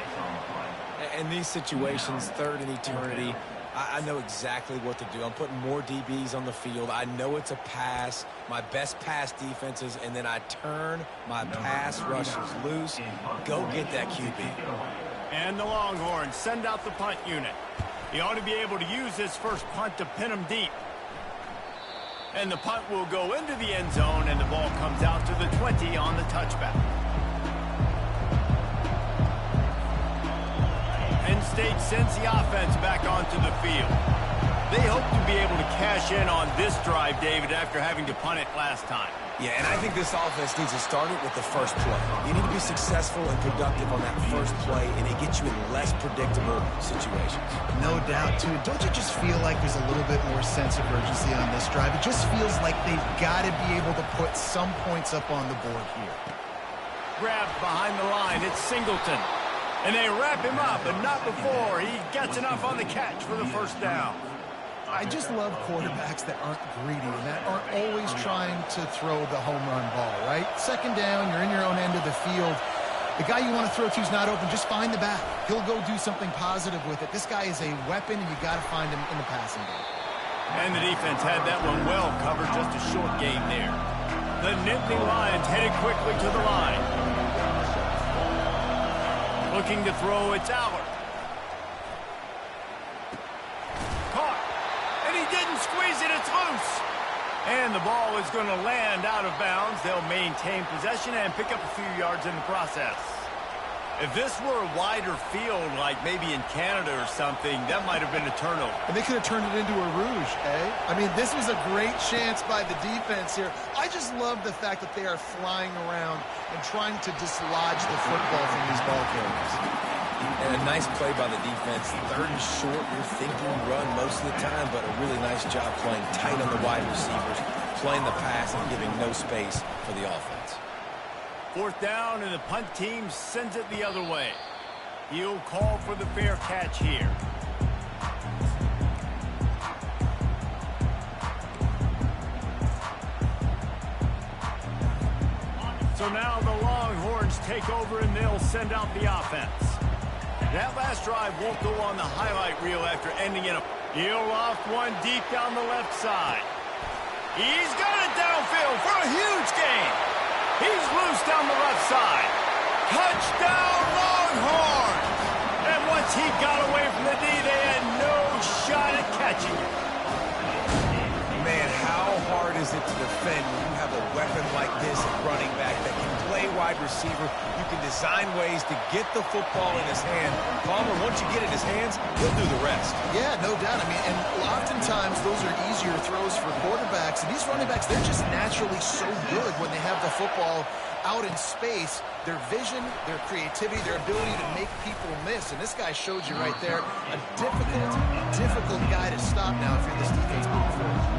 In these situations, 3rd and eternity, I know exactly what to do. I'm putting more DBs on the field. I know it's a pass, my best pass defenses, and then I turn my pass rushers loose. Go get that QB. And the Longhorns send out the punt unit. He ought to be able to use his first punt to pin him deep. And the punt will go into the end zone, and the ball comes out to the 20 on the touchback. Penn State sends the offense back onto the field. They hope to be able to cash in on this drive, David, after having to punt it last time. Yeah, and I think this offense needs to start it with the first play. You need to be successful and productive on that first play, and it gets you in less predictable situations. No doubt, too. Don't you just feel like there's a little bit more sense of urgency on this drive? It just feels like they've got to be able to put some points up on the board here. Grabbed behind the line, it's Singleton. And they wrap him up, but not before he gets enough on the catch for the first down. I just love quarterbacks that aren't greedy and that aren't always trying to throw the home run ball, right? Second down, you're in your own end of the field. The guy you want to throw to is not open. Just find the back. He'll go do something positive with it. This guy is a weapon, and you got to find him in the passing game. And the defense had that one well covered, just a short gain there. The Nittany Lions headed quickly to the line. Looking to throw, it's Allard. Caught. And he didn't squeeze it, it's loose. And the ball is going to land out of bounds. They'll maintain possession and pick up a few yards in the process. If this were a wider field, like maybe in Canada or something, that might have been a turnover. And they could have turned it into a rouge, eh? I mean, this was a great chance by the defense here. I just love the fact that they are flying around and trying to dislodge the football from these ball carriers. And a nice play by the defense. Third and short, you're thinking run most of the time, but a really nice job playing tight on the wide receivers, playing the pass and giving no space for the offense. Fourth down, and the punt team sends it the other way. He'll call for the fair catch here. So now the Longhorns take over, and they'll send out the offense. That last drive won't go on the highlight reel after ending in a... He'll loft one deep down the left side. He's got it downfield for a huge gain. He's loose down the left side. Touchdown, Longhorns! And once he got away from the D, they had no shot at catching it. Man, how hard is it to defend when you have a weapon like this at running back that can play wide receiver? You can design ways to get the football in his hand. Palmer, once you get it in his hands, he'll do the rest. Yeah, no doubt. I mean, and oftentimes those are easier throws for quarterbacks. And these running backs, they're just naturally so good when they have the football out in space. Their vision, their creativity, their ability to make people miss. And this guy showed you right there a difficult guy to stop now if you're this defense moving forward.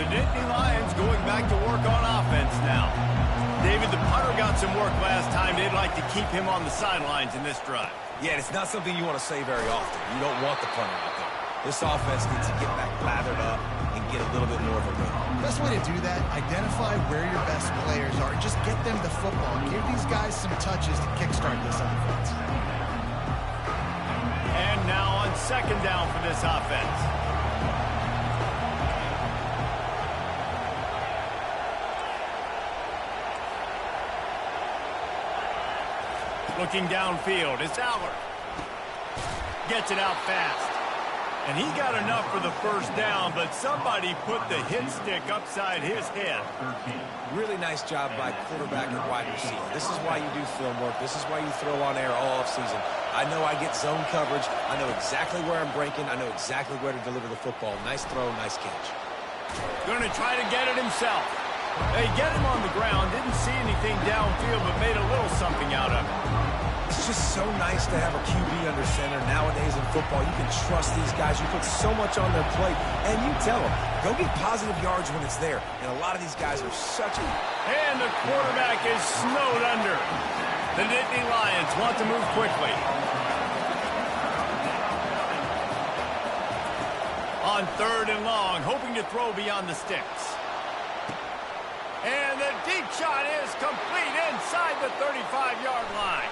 The Nittany Lions going back to work on offense now. David, the punter got some work last time. They'd like to keep him on the sidelines in this drive. Yeah, it's not something you want to say very often. You don't want the punter out there. This offense needs to get back lathered up and get a little bit more of a rhythm. Best way to do that, identify where your best players are. Just get them the football. Give these guys some touches to kickstart this offense. And now on second down for this offense. Looking downfield, it's Allard. Gets it out fast. And he got enough for the first down, but somebody put the hit stick upside his head. Really nice job by quarterback and wide receiver. This is why you do film work. This is why you throw on air all offseason. I know I get zone coverage. I know exactly where I'm breaking. I know exactly where to deliver the football. Nice throw, nice catch. Going to try to get it himself. They get him on the ground. Didn't see anything downfield, but made a little something out of it. It's just so nice to have a QB under center. Nowadays in football, you can trust these guys. You put so much on their plate, and you tell them, go get positive yards when it's there. And a lot of these guys are such a... And the quarterback is snowed under. The Nittany Lions want to move quickly. On third and long, hoping to throw beyond the sticks. And the deep shot is complete inside the 35-yard line.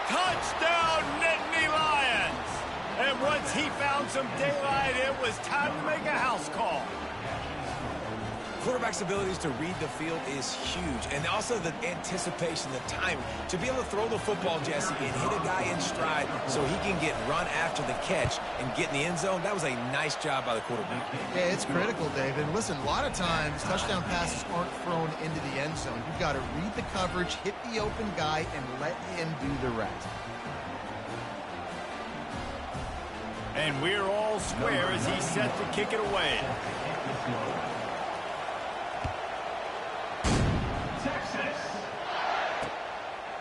Touchdown, Nittany Lions! And once he found some daylight, it was time to make a house call. Quarterback's abilities to read the field is huge, and also the anticipation, the time to be able to throw the football, Jesse, and hit a guy in stride so he can get run after the catch and get in the end zone. That was a nice job by the quarterback. Yeah, it's critical, David. Listen, a lot of times touchdown passes aren't thrown into the end zone. You've got to read the coverage, hit the open guy, and let him do the rest. And we're all square as he's set to kick it away.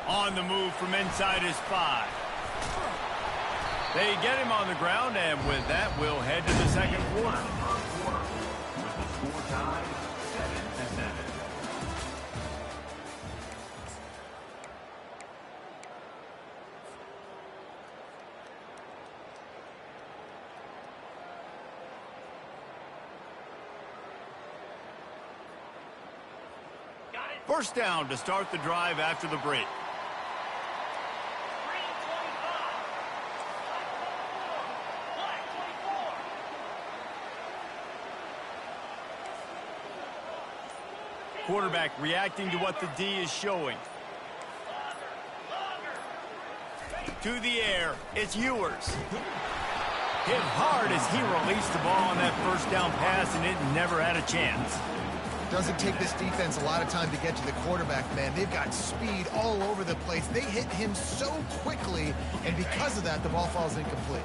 On the move from inside his 5. They get him on the ground, and with that, we'll head to the second quarter. With the score tied 7-7. First down to start the drive after the break. Quarterback reacting to what the D is showing. To the air, it's Ewers. Hit hard as he released the ball on that first down pass, and it never had a chance. Doesn't take this defense a lot of time to get to the quarterback, man. They've got speed all over the place. They hit him so quickly, and because of that, the ball falls incomplete.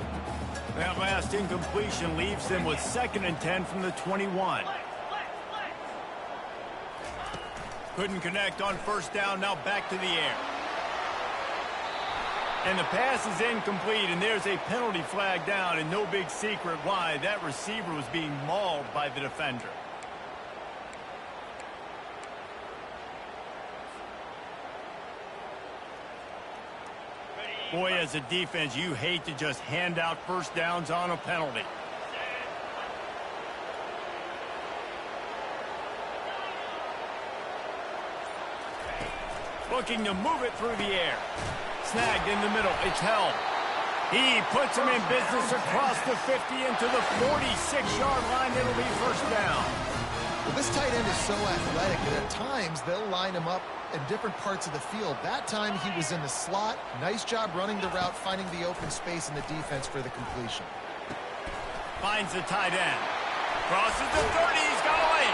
That last incompletion leaves them with 2nd and 10 from the 21. Couldn't connect on first down, now back to the air. And the pass is incomplete, and there's a penalty flag down, and no big secret why. That receiver was being mauled by the defender. Boy, as a defense, you hate to just hand out first downs on a penalty. Looking to move it through the air. Snagged in the middle. It's held. He puts him in business across the 50 into the 46-yard line. It'll be first down. Well, this tight end is so athletic that at times they'll line him up in different parts of the field. That time he was in the slot. Nice job running the route, finding the open space in the defense for the completion. Finds the tight end. Crosses the 30. He's got away.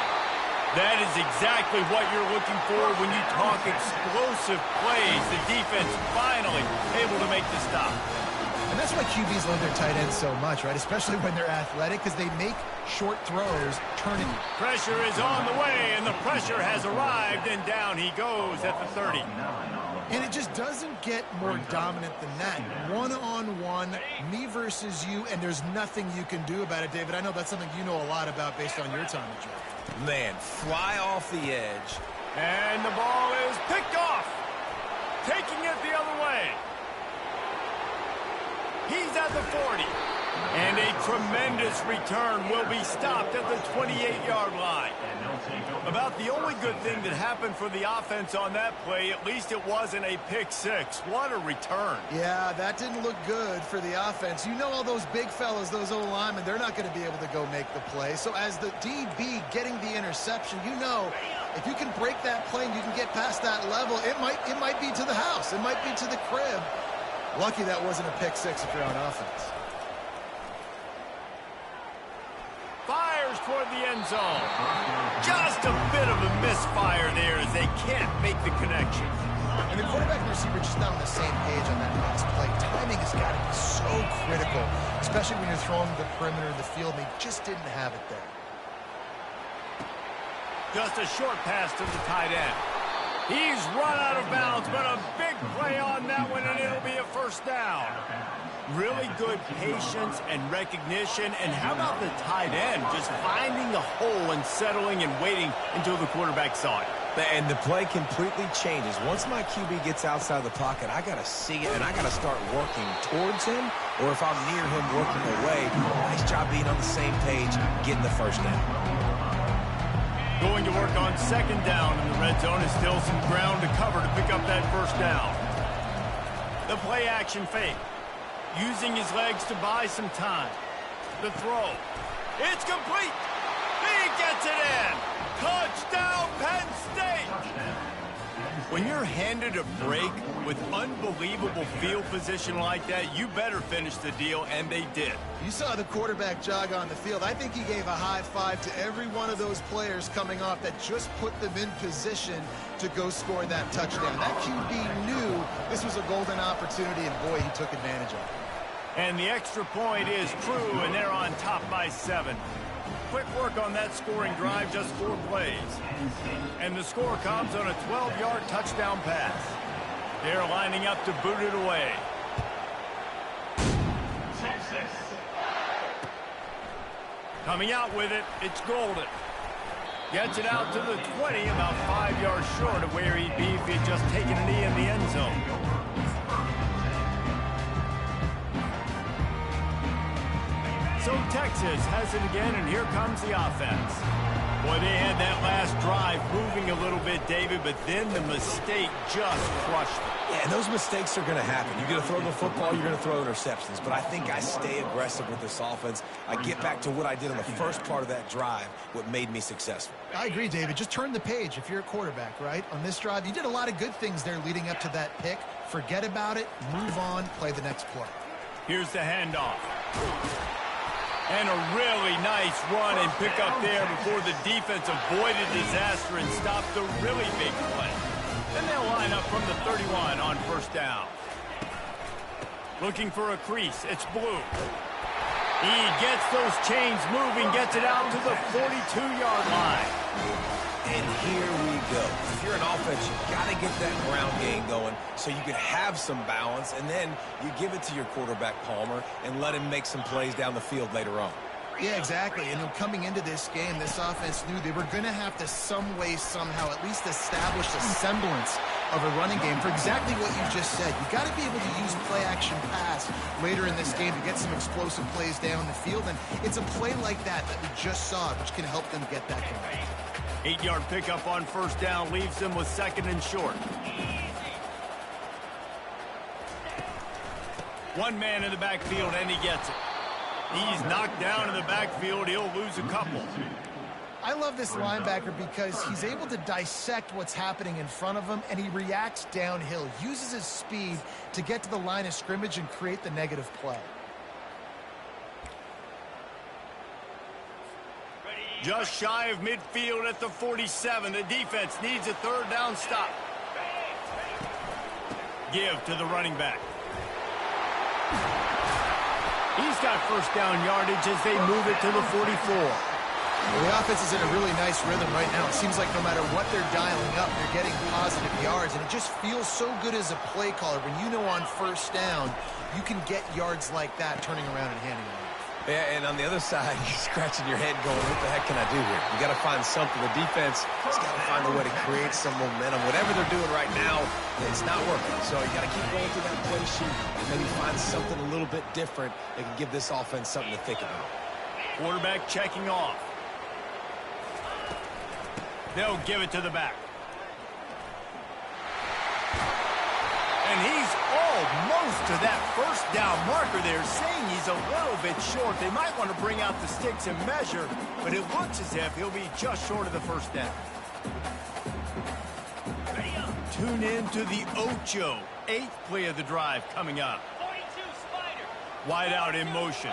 That is exactly what you're looking for when you talk explosive plays. The defense finally able to make the stop. And that's why QBs love their tight ends so much, right? Especially when they're athletic, because they make short throws turning. Pressure is on the way, and the pressure has arrived, and down he goes at the 30. And it just doesn't get more dominant than that. One-on-one, me versus you, and there's nothing you can do about it, David. I know that's something you know a lot about based on your time at Georgia. Man, fly off the edge. And the ball is picked off. Taking it the other way. He's at the 40. And a tremendous return will be stopped at the 28-yard line. About the only good thing that happened for the offense on that play, at least it wasn't a pick six. What a return. Yeah, that didn't look good for the offense. You know all those big fellas, those O-linemen, they're not going to be able to go make the play. So as the DB getting the interception, you know if you can break that play and you can get past that level, it might be to the house. It might be to the crib. Lucky that wasn't a pick six if you're on offense. Fires toward the end zone. Just a bit of a misfire there as they can't make the connection. And the quarterback and receiver just not on the same page on that next play. Timing has got to be so critical, especially when you're throwing the perimeter of the field, and they just didn't have it there. Just a short pass to the tight end. He's run out of bounds, but a big play on that one, and it'll be a first down. Really good patience and recognition, and how about the tight end just finding the hole and settling and waiting until the quarterback saw it. And the play completely changes. Once my QB gets outside the pocket, I got to see it, and I got to start working towards him, or if I'm near him working away, nice job being on the same page, getting the first down. going to work on second down in the red zone. Is still some ground to cover to pick up that first down. The play action fake. Using his legs to buy some time. The throw. It's complete. He gets it in. Touchdown, Penn State. When you're handed a break with unbelievable field position like that, you better finish the deal, and they did. You saw the quarterback jog on the field. I think he gave a high five to every one of those players coming off that just put them in position to go score that touchdown. That QB knew this was a golden opportunity, and boy, he took advantage of it. And the extra point is true, and they're on top by 7. Quick work on that scoring drive, just 4 plays. And the score comes on a 12-yard touchdown pass. They're lining up to boot it away. Coming out with it, it's Golden. Gets it out to the 20, about 5 yards short of where he'd be if he'd just taken a knee in the end zone. So Texas has it again, and here comes the offense. Boy, they had that last drive moving a little bit, David, but then the mistake just crushed them. Yeah, and those mistakes are going to happen. You're going to throw the football, you're going to throw interceptions. But I think I stay aggressive with this offense. I get back to what I did on the first part of that drive, what made me successful. I agree, David. Just turn the page if you're a quarterback, right? On this drive, you did a lot of good things there leading up to that pick. Forget about it, move on, play the next play. Here's the handoff. And a really nice run and pick up there before the defense avoided disaster and stopped the really big play. Then they'll line up from the 31 on first down. Looking for a crease. It's Blue. He gets those chains moving, gets it out to the 42-yard line. And here we go. If you're an offense, you've got to get that ground game going so you can have some balance, and then you give it to your quarterback, Palmer, and let him make some plays down the field later on. Yeah, exactly. And coming into this game, this offense knew they were going to have to some way, somehow, at least establish a semblance of a running game for exactly what you just said. You got to be able to use play-action pass later in this game to get some explosive plays down the field, and it's a play like that we just saw, which can help them get that going. 8-yard pickup on first down leaves them with second and short. One man in the backfield, and he gets it. He's knocked down in the backfield. He'll lose a couple. I love this linebacker because he's able to dissect what's happening in front of him, and he reacts downhill, uses his speed to get to the line of scrimmage and create the negative play. Just shy of midfield at the 47. The defense needs a third down stop. Give to the running back. He's got first down yardage as they move it to the 44. Well, the offense is in a really nice rhythm right now. It seems like no matter what they're dialing up, they're getting positive yards, and it just feels so good as a play caller when you know on first down you can get yards like that turning around and handing it off. Yeah, and on the other side, you're scratching your head going, what the heck can I do here? You got to find something. The defense has got to find a way to create some momentum. Whatever they're doing right now, it's not working. So you got to keep going through that play sheet and maybe find something a little bit different that can give this offense something to think about. Quarterback checking off. They'll give it to the back. And he's almost to that first down marker there, saying he's a little bit short. They might want to bring out the sticks and measure, but it looks as if he'll be just short of the first down. Tune in to the Ocho. 8th play of the drive coming up. Wide out in motion.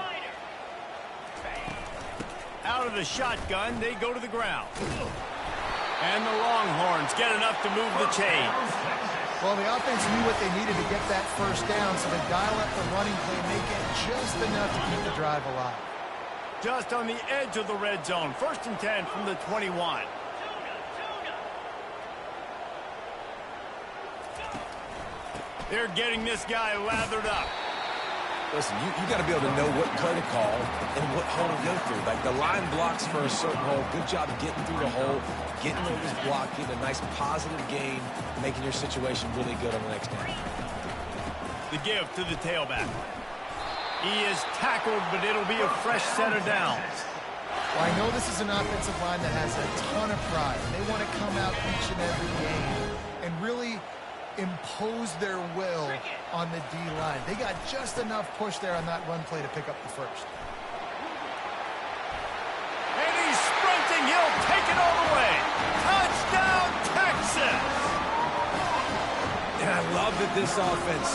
Out of the shotgun, they go to the ground. And the Longhorns get enough to move the chains. Well, the offense knew what they needed to get that first down, so they dial up the running play and make it just enough to keep the drive alive. Just on the edge of the red zone. 1st and 10 from the 21. They're getting this guy lathered up. Listen, you got to be able to know what play to call and what hole to go through. Like the line blocks for a certain hole. Good job getting through the hole, getting over this block, getting a nice positive gain, making your situation really good on the next down. The give to the tailback. He is tackled, but it'll be a fresh set of downs. Well, I know this is an offensive line that has a ton of pride. They want to come out each and every game and really impose their will on the D-line. They got just enough push there on that run play to pick up the first. And he's sprinting. He'll take it all the way. Touchdown, Texas! And I love that this offense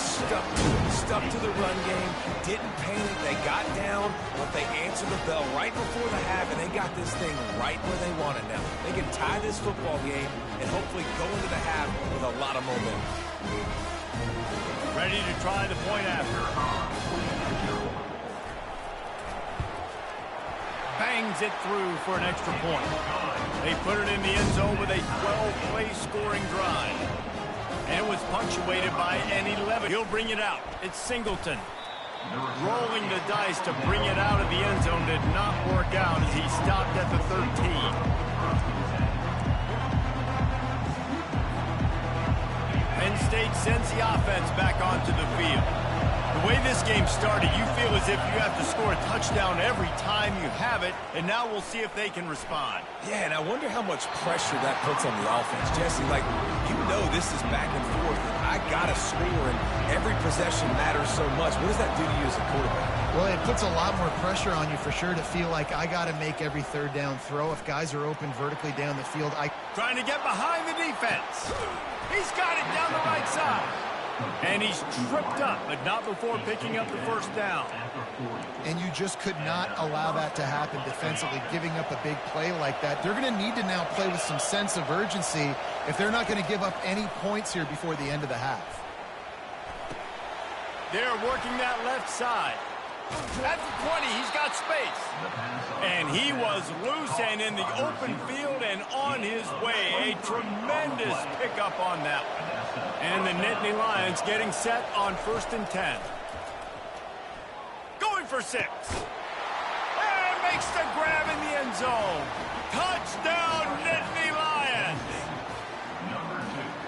stuck to the run game, didn't panic, they got down, but they answered the bell right before the half, and they got this thing right where they want it now. They can tie this football game and hopefully go into the half with a lot of momentum. Ready to try the point after. Bangs it through for an extra point. They put it in the end zone with a 12-play scoring drive. And it was punctuated by an 11. He'll bring it out. It's Singleton. Rolling the dice to bring it out of the end zone did not work out as he stopped at the 13. Penn State sends the offense back onto the field. The way this game started, you feel as if you have to score a touchdown every time you have it, and now we'll see if they can respond. Yeah, and I wonder how much pressure that puts on the offense. Jesse, like, you know this is back and forth. I got to score, and every possession matters so much. What does that do to you as a quarterback? Well, it puts a lot more pressure on you for sure to feel like I got to make every third down throw. If guys are open vertically down the field, Trying to get behind the defense. He's got it down the right side. And he's tripped up, but not before picking up the first down. And you just could not allow that to happen defensively, giving up a big play like that. They're going to need to now play with some sense of urgency if they're not going to give up any points here before the end of the half. They're working that left side. At the 20, he's got space. And he was loose and in the open field and on his way. A tremendous pickup on that one. And the Nittany Lions getting set on 1st and 10. Going for 6. And makes the grab in the end zone. Touchdown, Nittany Lions.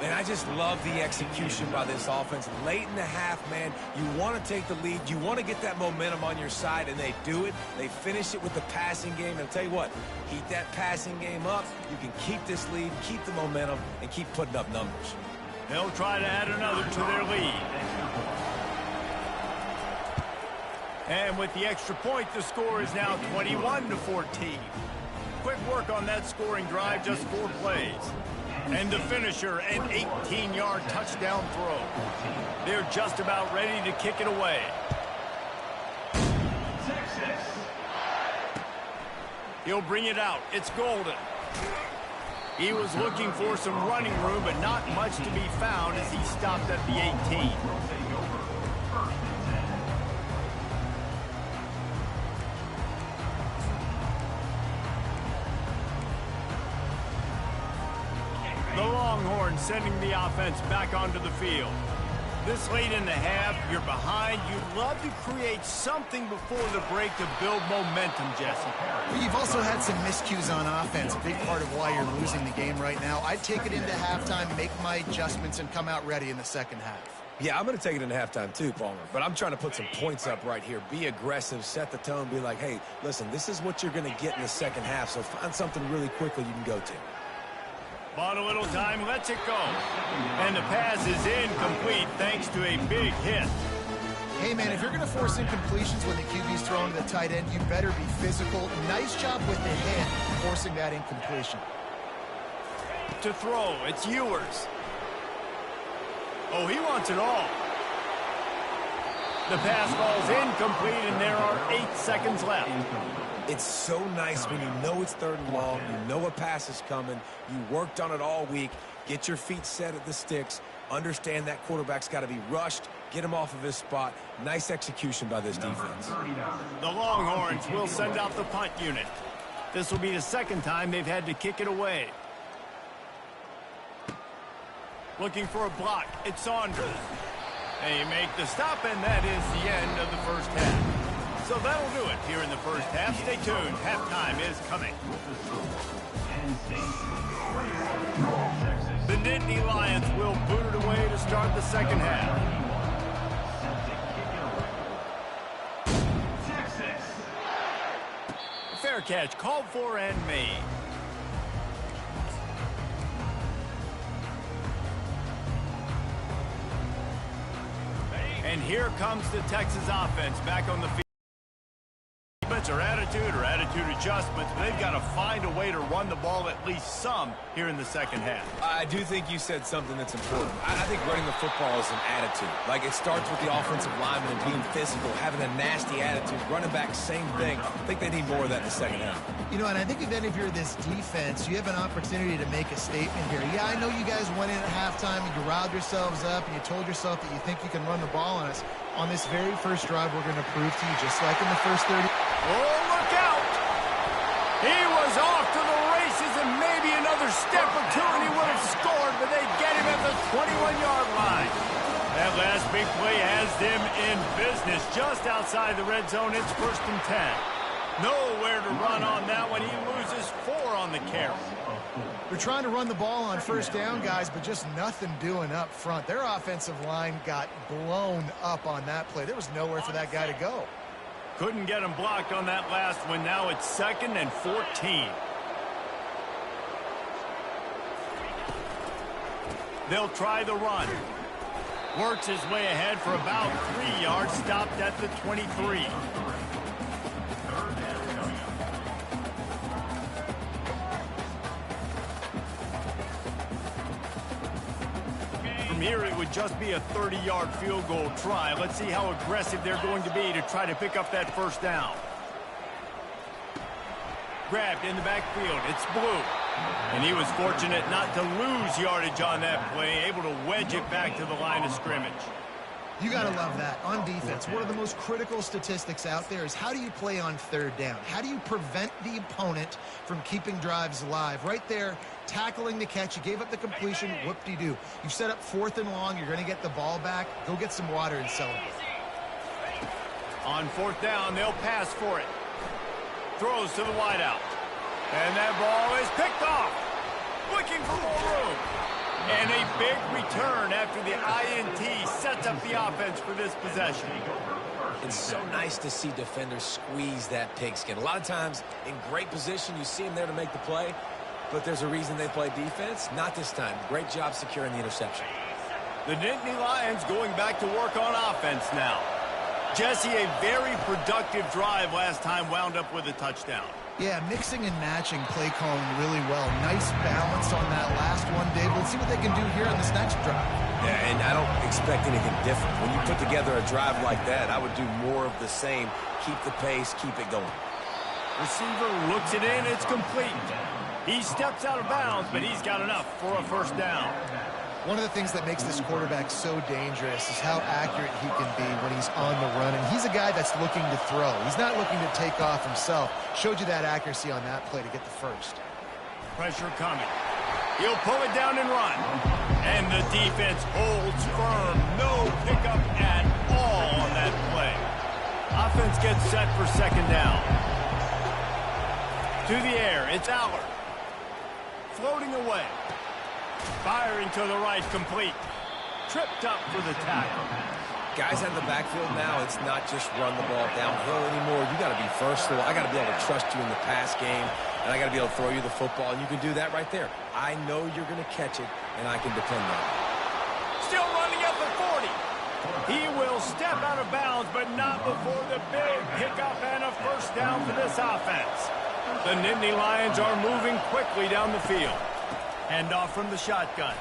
And I just love the execution by this offense. Late in the half, man, you want to take the lead. You want to get that momentum on your side, and they do it. They finish it with the passing game. And I'll tell you what, keep that passing game up. You can keep this lead, keep the momentum, and keep putting up numbers. They'll try to add another to their lead. And with the extra point, the score is now 21-14. Quick work on that scoring drive, just 4 plays. And the finisher, an 18-yard touchdown throw. They're just about ready to kick it away. He'll bring it out. It's Golden. He was looking for some running room, but not much to be found as he stopped at the 18. The Longhorns sending the offense back onto the field. This late in the half, you're behind. You'd love to create something before the break to build momentum, Jesse. You've also had some miscues on offense, a big part of why you're losing the game right now. I'd take it into halftime, make my adjustments, and come out ready in the second half. Yeah, I'm going to take it into halftime too, Palmer. But I'm trying to put some points up right here. Be aggressive, set the tone, be like, hey, listen, this is what you're going to get in the second half, so find something really quickly you can go to. Bought a little time, lets it go. And the pass is incomplete thanks to a big hit. Hey, man, if you're going to force incompletions when the QB's throwing to the tight end, you better be physical. Nice job with the hit, forcing that incompletion. To throw, it's Ewers. Oh, he wants it all. The pass falls incomplete, and there are 8 seconds left. It's so nice when you know it's 3rd and long, you know a pass is coming, you worked on it all week, get your feet set at the sticks, understand that quarterback's got to be rushed, get him off of his spot. Nice execution by this defense. The Longhorns will send out the punt unit. This will be the second time they've had to kick it away. Looking for a block, it's Saunders. They make the stop, and that is the end of the first half. So that'll do it here in the first half. Stay tuned. Halftime is coming. The Nittany Lions will boot it away to start the second half. Fair Fair catch, called for and made. And here comes the Texas offense back on the field. Or attitude adjustments, but they've got to find a way to run the ball at least some here in the second half. I do think you said something that's important. I think running the football is an attitude. Like, it starts with the offensive lineman and being physical, having a nasty attitude. Running back, same thing. I think they need more of that in the second half. You know, and I think if you're this defense, you have an opportunity to make a statement here. Yeah, I know you guys went in at halftime and you riled yourselves up and you told yourself that you think you can run the ball on us. On this very first drive, we're going to prove to you, just like in the first 30. Oh, look out! He was off to the races and maybe another step or two and he would have scored, but they get him at the 21-yard line. That last big play has them in business just outside the red zone. It's 1st and 10. Nowhere to run on that one. He loses 4 on the carry. They're trying to run the ball on first down, guys, but just nothing doing up front. Their offensive line got blown up on that play. There was nowhere for that guy to go. Couldn't get him blocked on that last one. Now it's 2nd and 14. They'll try the run. Works his way ahead for about 3 yards. Stopped at the 23. From here, it would just be a 30-yard field goal try. Let's see how aggressive they're going to be to try to pick up that first down. Grabbed in the backfield. It's Blue. And he was fortunate not to lose yardage on that play, able to wedge it back to the line of scrimmage. You got to love that. On defense, one of the most critical statistics out there is how do you play on third down? How do you prevent the opponent from keeping drives alive? Right there, tackling the catch. You gave up the completion. Whoop-de-doo. You set up 4th and long. You're going to get the ball back. Go get some water and celebrate. On 4th down, they'll pass for it. Throws to the wideout. And that ball is picked off. Looking for more room. And a big return after the INT sets up the offense for this possession. It's so nice to see defenders squeeze that pigskin. A lot of times, in great position, you see them there to make the play, but there's a reason they play defense. Not this time. Great job securing the interception. The Nittany Lions going back to work on offense now. Jesse, a very productive drive last time, wound up with a touchdown. Yeah, mixing and matching play calling really well. Nice balance on that last one, Dave. Let's see what they can do here on this next drive. Yeah, and I don't expect anything different. When you put together a drive like that, I would do more of the same. Keep the pace, keep it going. Receiver looks it in, it's complete. He steps out of bounds, but he's got enough for a first down. One of the things that makes this quarterback so dangerous is how accurate he can be when he's on the run. And he's a guy that's looking to throw. He's not looking to take off himself. Showed you that accuracy on that play to get the first. Pressure coming. He'll pull it down and run. And the defense holds firm. No pickup at all on that play. Offense gets set for 2nd down. To the air, it's Allard. Floating away. Firing to the right, complete. Tripped up for the tackle. Guys in the backfield now, it's not just run the ball downhill anymore. You got to be versatile. I got to be able to trust you in the pass game, and I got to be able to throw you the football, and you can do that right there. I know you're going to catch it, and I can depend on it. Still running up at 40. He will step out of bounds, but not before the big pickup and a first down for this offense. The Nittany Lions are moving quickly down the field. Handoff from the shotgun.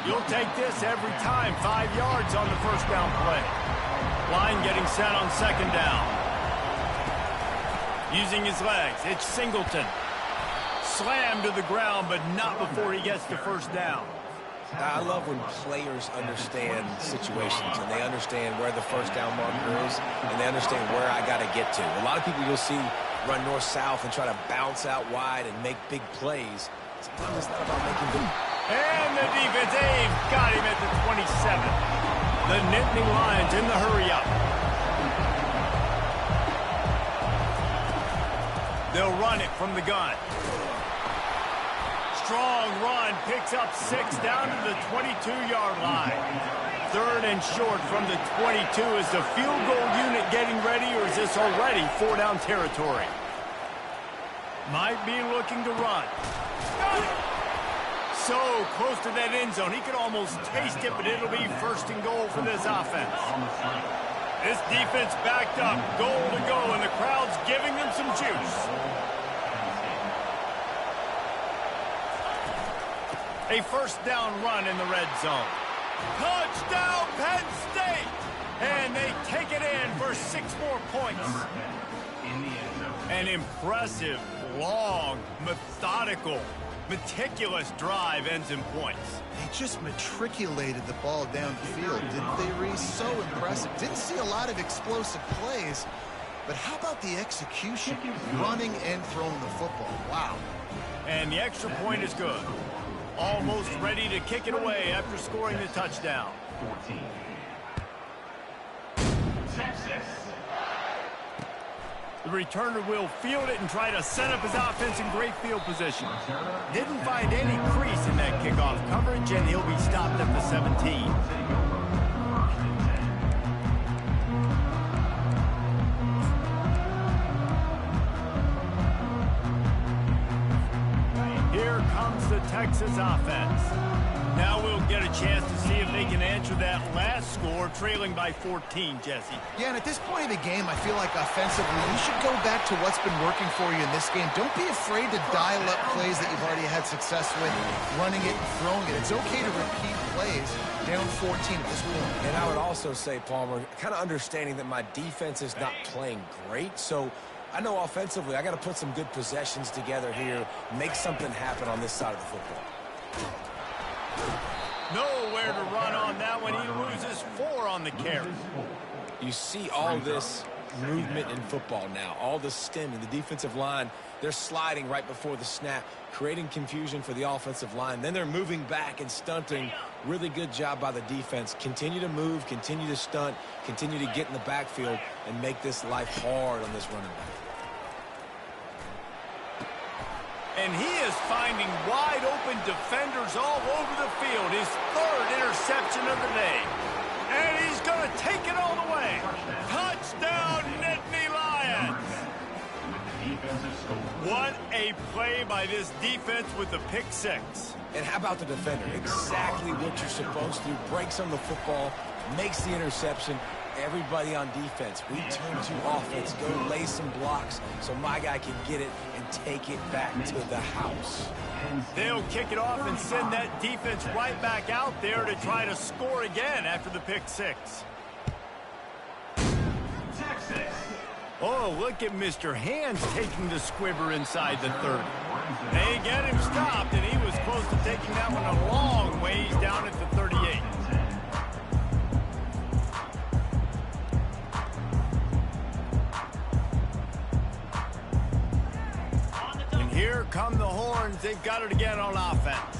You'll take this every time. 5 yards on the first down play. Line getting set on 2nd down. Using his legs, it's Singleton. Slammed to the ground, but not before he gets to first down. I love when players understand situations and they understand where the first down marker is and they understand where I got to get to. A lot of people you'll see run north-south and try to bounce out wide and make big plays. Sometimes it's not about making big. And the defense, Abe got him at the 27. The Nittany Lions in the hurry-up. They'll run it from the gun. Strong run, picks up 6 down to the 22-yard line. 3rd and short from the 22. Is the field goal unit getting ready, or is this already 4-down territory? Might be looking to run. So close to that end zone. He could almost taste it, but it'll be first and goal for this offense. This defense backed up, goal to go, and the crowd's giving them some juice. A first down run in the red zone. Touchdown, Penn State! And they take it in for 6 more points. An impressive, long, methodical, meticulous drive ends in points. They just matriculated the ball downfield, didn't they, Reese? So impressive. Didn't see a lot of explosive plays, but how about the execution? Running and throwing the football. Wow. And the extra point is good. Almost ready to kick it away after scoring the touchdown. 14. Texas. The returner will field it and try to set up his offense in great field position. Didn't find any crease in that kickoff coverage, and he'll be stopped at the 17. Here comes the Texas offense. Now we'll get a chance to see if they can answer that last score, trailing by 14, Jesse. Yeah, and at this point of the game, I feel like offensively, you should go back to what's been working for you in this game. Don't be afraid to dial up plays that you've already had success with, running it and throwing it. It's okay to repeat plays down 14 at this point. And I would also say, Palmer, kind of understanding that my defense is not playing great, so I know offensively I got to put some good possessions together here, make something happen on this side of the football. Nowhere to run on that one. He loses 4 on the carry. You see all this movement in football now, all the stemming, the defensive line, they're sliding right before the snap, creating confusion for the offensive line. Then they're moving back and stunting. Really good job by the defense. Continue to move, continue to stunt, continue to get in the backfield and make this life hard on this running back. And he is finding wide-open defenders all over the field. His 3rd interception of the day. And he's going to take it all the way. Touchdown, Nittany Lions! What a play by this defense with the pick 6. And how about the defender? Exactly what you're supposed to. Breaks on the football, makes the interception. Everybody on defense, we turn to offense, go lay some blocks so my guy can get it and take it back to the house. They'll kick it off and send that defense right back out there to try to score again after the pick 6. Texas. Oh, look at Mr. Hands taking the squibber inside the 30. They get him stopped, and he was close to taking that one a long ways down at the 38. Here come the horns. They've got it again on offense.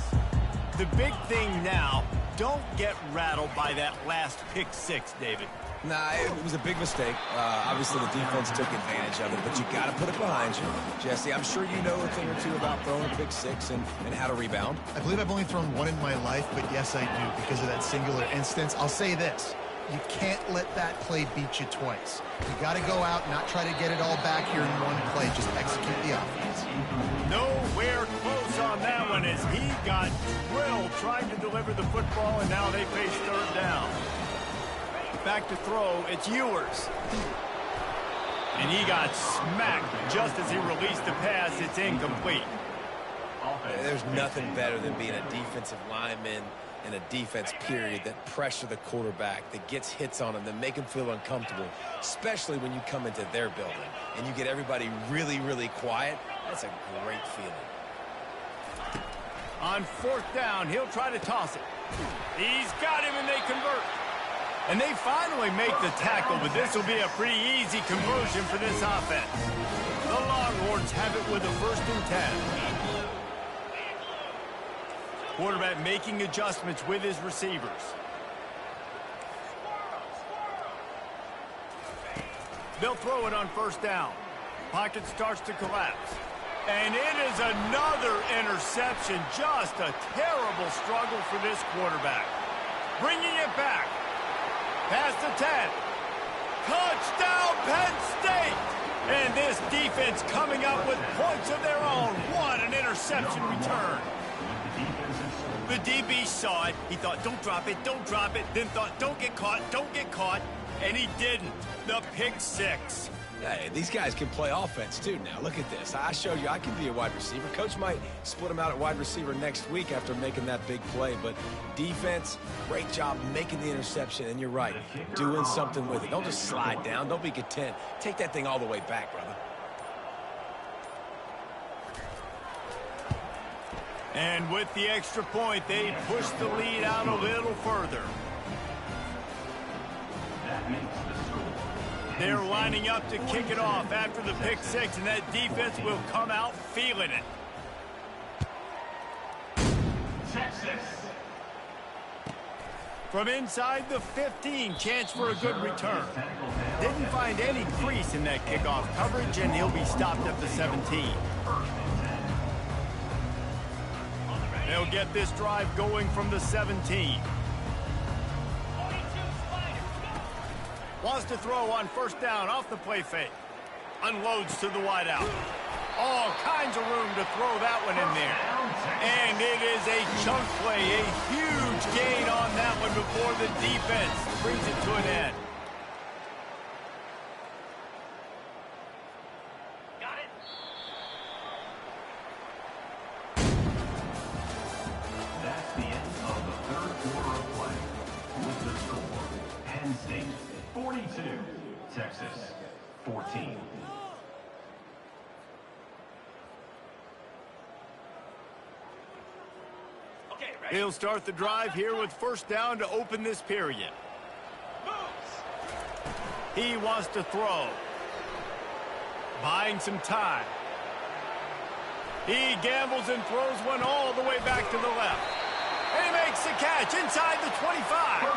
The big thing now, don't get rattled by that last pick 6, David. Nah, it was a big mistake. Obviously, the defense took advantage of it, but you got to put it behind you. Jesse, I'm sure you know a thing or two about throwing a pick 6 and how to rebound. I believe I've only thrown 1 in my life, but yes, I do because of that singular instance. I'll say this. You can't let that play beat you twice. You got to go out, not try to get it all back here in one play. Just execute the offense. Nowhere close on that one as he got drilled trying to deliver the football, and now they face 3rd down. Back to throw, it's Ewers. And he got smacked just as he released the pass. It's incomplete. There's nothing better than being a defensive lineman in a defense period that pressure the quarterback, that gets hits on him, that make him feel uncomfortable, especially when you come into their building and you get everybody really, really quiet. That's a great feeling. On 4th down, he'll try to toss it. He's got him, and they convert. And they finally make the tackle, but this will be a pretty easy conversion for this offense. The Longhorns have it with a 1st and 10. Quarterback making adjustments with his receivers. They'll throw it on 1st down. Pocket starts to collapse. And it is another interception. Just a terrible struggle for this quarterback. Bringing it back. Past the 10. Touchdown, Penn State! And this defense coming up with points of their own. What an interception return. The DB saw it. He thought, don't drop it, don't drop it. Then thought, don't get caught, don't get caught. And he didn't. The pick six. Hey, these guys can play offense, too, now. Look at this. I showed you I can be a wide receiver. Coach might split them out at wide receiver next week after making that big play. But defense, great job making the interception. And you're right, doing something with it. Don't just slide down. Don't be content. Take that thing all the way back, brother. And with the extra point, they push the lead out a little further. That makes the score. They're lining up to kick it off after the pick six, and that defense will come out feeling it. Texas. From inside the 15, chance for a good return. Didn't find any crease in that kickoff coverage, and he'll be stopped at the 17. They'll get this drive going from the 17. Wants to throw on first down off the play fake. Unloads to the wideout. All kinds of room to throw that one in there. And it is a chunk play, a huge gain on that one before the defense brings it to an end. Got it. That's the end of the third quarter of play. With the score, Penn State 42, Texas 14. He'll start the drive here with first down to open this period. He wants to throw. Buying some time. He gambles and throws one all the way back to the left. And he makes the catch inside the 25.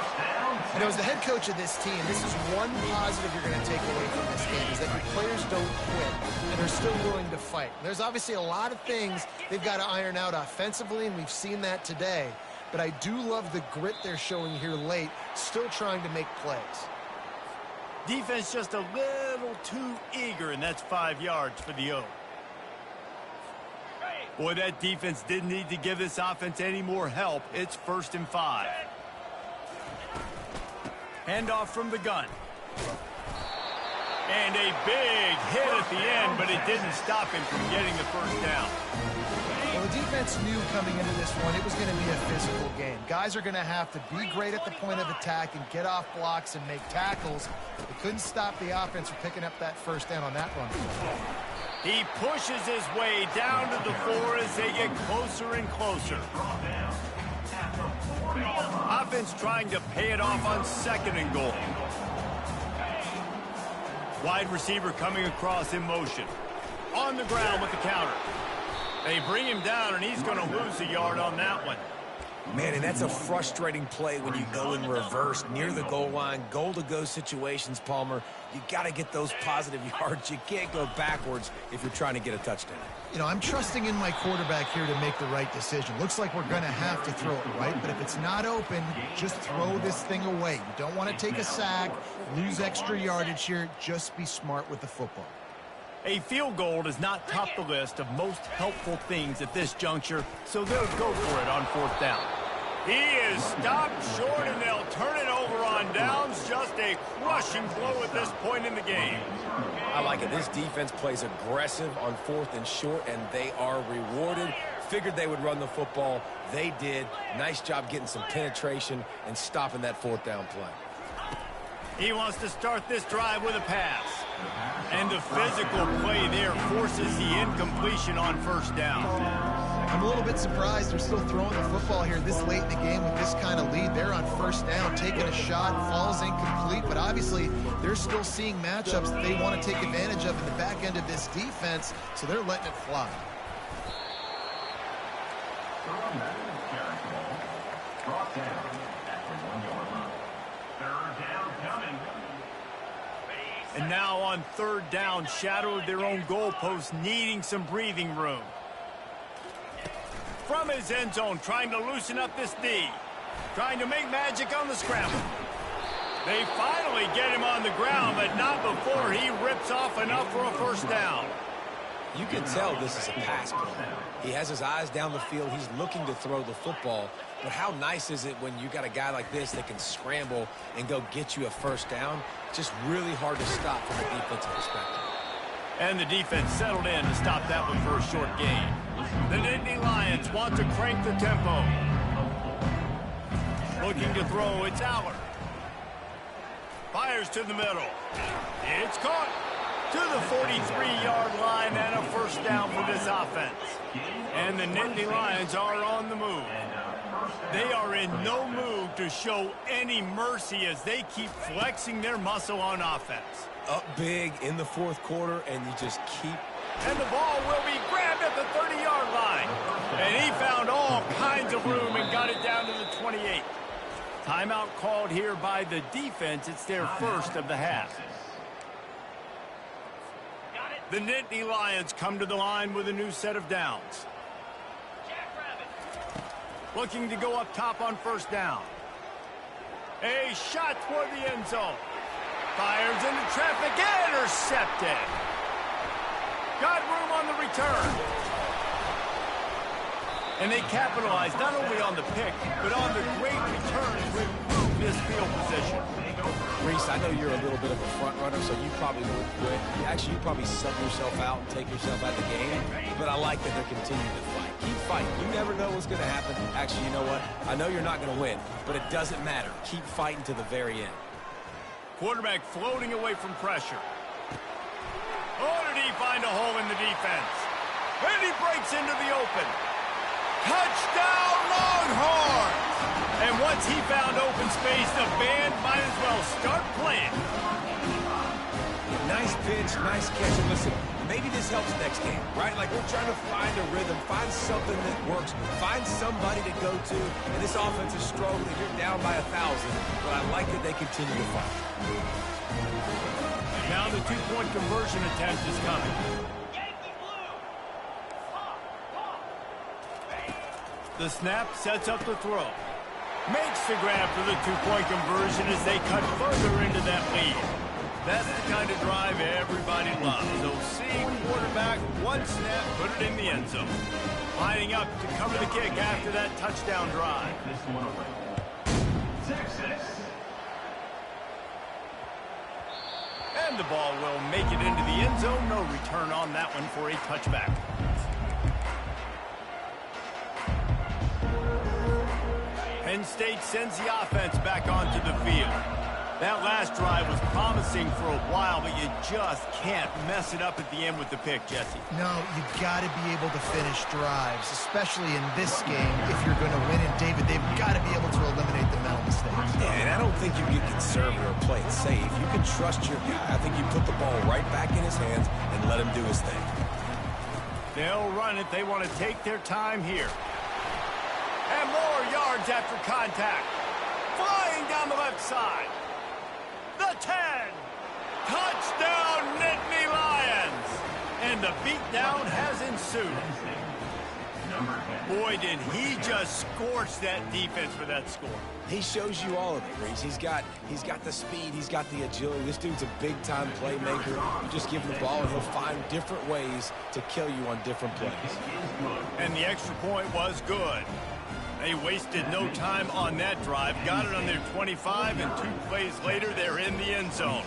You know, as the head coach of this team, this is one positive you're going to take away from this game, is that your players don't quit and are still willing to fight. There's obviously a lot of things they've got to iron out offensively, and we've seen that today. But I do love the grit they're showing here late, still trying to make plays. Defense just a little too eager, and that's 5 yards for the O. Boy, that defense didn't need to give this offense any more help. It's 1st and 5. Handoff from the gun. And a big hit at the end, but it didn't stop him from getting the first down. Well, the defense knew coming into this one it was going to be a physical game. Guys are going to have to be great at the point of attack and get off blocks and make tackles. They couldn't stop the offense from picking up that first down on that run. He pushes his way down to the 4 as they get closer and closer. Offense trying to pay it off on 2nd and goal. Wide receiver coming across in motion. On the ground with the counter. They bring him down, and he's going to lose a yard on that one. Man, and that's a frustrating play when you go in reverse near the goal line. Goal-to-go situations, Palmer. You got to get those positive yards. You can't go backwards if you're trying to get a touchdown. You know, I'm trusting in my quarterback here to make the right decision. Looks like we're going to have to throw it right, but if it's not open, just throw this thing away. You don't want to take a sack, lose extra yardage here. Just be smart with the football. A field goal does not top the list of most helpful things at this juncture, so they'll go for it on 4th down. He is stopped short, and they'll turn it over on downs. Just a crushing blow at this point in the game. I like it. This defense plays aggressive on 4th and short, and they are rewarded. Figured they would run the football. They did. Nice job getting some penetration and stopping that 4th down play. He wants to start this drive with a pass. And the physical play there forces the incompletion on first down. I'm a little bit surprised they're still throwing the football here this late in the game with this kind of lead. They're on first down, taking a shot, falls incomplete, but obviously they're still seeing matchups that they want to take advantage of in the back end of this defense, so they're letting it fly. Brought down at the 1-yard line. 3rd down coming. And now on 3rd down, shadow of their own goalpost, needing some breathing room. From his end zone, trying to loosen up this D. Trying to make magic on the scramble. They finally get him on the ground, but not before he rips off enough for a first down. You can tell this is a pass play. He has his eyes down the field. He's looking to throw the football. But how nice is it when you got a guy like this that can scramble and go get you a first down? Just really hard to stop from a defensive perspective. And the defense settled in to stop that one for a short gain. The Nittany Lions want to crank the tempo. Looking to throw, it's Allard. Fires to the middle. It's caught to the 43-yard line and a first down for this offense. And the Nittany Lions are on the move. They are in no mood to show any mercy as they keep flexing their muscle on offense. Up big in the fourth quarter, and you just keep... And the ball will be grabbed at the 30-yard line. And he found all kinds of room and got it down to the 28. Timeout called here by the defense. It's their first of the half. The Nittany Lions come to the line with a new set of downs. Looking to go up top on first down. A shot toward the end zone. Fires into traffic, intercepted. Got room on the return. And they capitalized not only on the pick, but on the great return to improve this field position. Reese, I know you're a little bit of a front runner, so you probably would quit. Actually, you probably sub yourself out and take yourself out of the game. But I like that they're continuing to fight. Keep fighting. You never know what's going to happen. Actually, you know what? I know you're not going to win, but it doesn't matter. Keep fighting to the very end. Quarterback floating away from pressure. Oh, did he find a hole in the defense? And he breaks into the open. Touchdown, Longhorns! And once he found open space, the band might as well start playing. Nice pitch, nice catch. And listen, maybe this helps next game, right? Like we're trying to find a rhythm, find something that works, find somebody to go to. And this offense is struggling. You're down by 1,000, but I like that they continue to fight. Now the two-point conversion attempt is coming. The snap sets up the throw. Makes the grab for the two-point conversion as they cut further into that lead. That's the kind of drive everybody loves. So seeing quarterback, one snap, put it in the end zone. Lining up to cover the kick after that touchdown drive. And the ball will make it into the end zone. No return on that one for a touchback. Penn State sends the offense back onto the field. That last drive was promising for a while, but you just can't mess it up at the end with the pick, Jesse. No, you've got to be able to finish drives, especially in this game. If you're going to win it, David, they've got to be able to eliminate the mental mistakes. Yeah, and I don't think you get conservative or play it safe. You can trust your guy. I think you put the ball right back in his hands and let him do his thing. They'll run it. They want to take their time here. And more yards after contact. Flying down the left side. The 10. Touchdown, Nittany Lions. And the beatdown has ensued. Boy, did he just scorch that defense for that score. He shows you all of it, Reese. He's got the speed. He's got the agility. This dude's a big-time playmaker. You just give him the ball, and he'll find different ways to kill you on different plays. And the extra point was good. They wasted no time on that drive. Got it on their 25, and 2 plays later, they're in the end zone.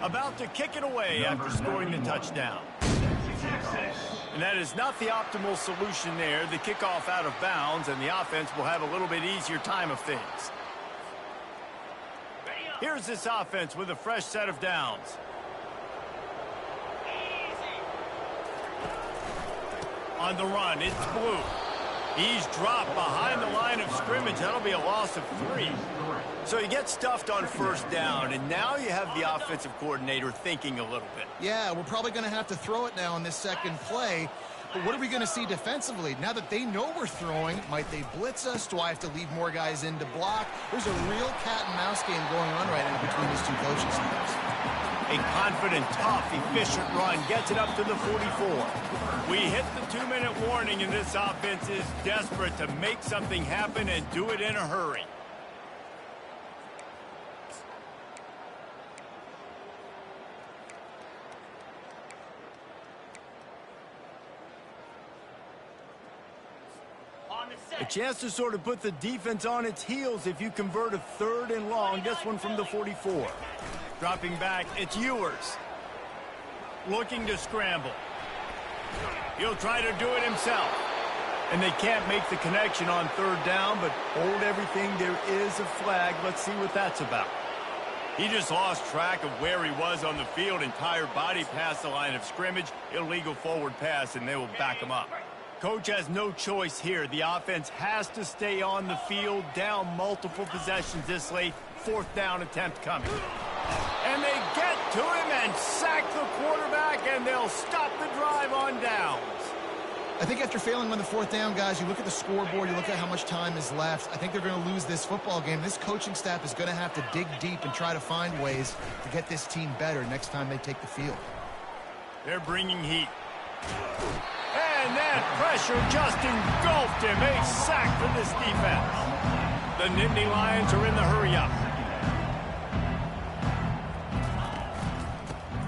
About to kick it away after scoring the touchdown. And that is not the optimal solution there. The kickoff out of bounds, and the offense will have a little bit easier time of things. Here's this offense with a fresh set of downs. On the run, it's Blue. He's dropped behind the line of scrimmage. That'll be a loss of 3. So you get stuffed on first down, and now you have the offensive coordinator thinking a little bit. Yeah, we're probably going to have to throw it now in this second play. But what are we going to see defensively? Now that they know we're throwing, might they blitz us? Do I have to leave more guys in to block? There's a real cat-and-mouse game going on right now between these 2 coaching staffs. A confident, tough, efficient run gets it up to the 44. We hit the 2-minute warning, and this offense is desperate to make something happen and do it in a hurry. chance to sort of put the defense on its heels if you convert a 3rd and long. This one from the 44. Dropping back, it's Ewers. Looking to scramble. He'll try to do it himself. And they can't make the connection on 3rd down, but hold everything. There is a flag. Let's see what that's about. He just lost track of where he was on the field. Entire body past the line of scrimmage. Illegal forward pass, and they will back him up. Coach has no choice here. The offense has to stay on the field, down multiple possessions this late. 4th down attempt coming. And they get to him and sack the quarterback, and they'll stop the drive on downs. I think after failing on the 4th down, guys, you look at the scoreboard, you look at how much time is left. I think they're going to lose this football game. This coaching staff is going to have to dig deep and try to find ways to get this team better next time they take the field. They're bringing heat. And that pressure just engulfed him. A sack for this defense. The Nittany Lions are in the hurry-up.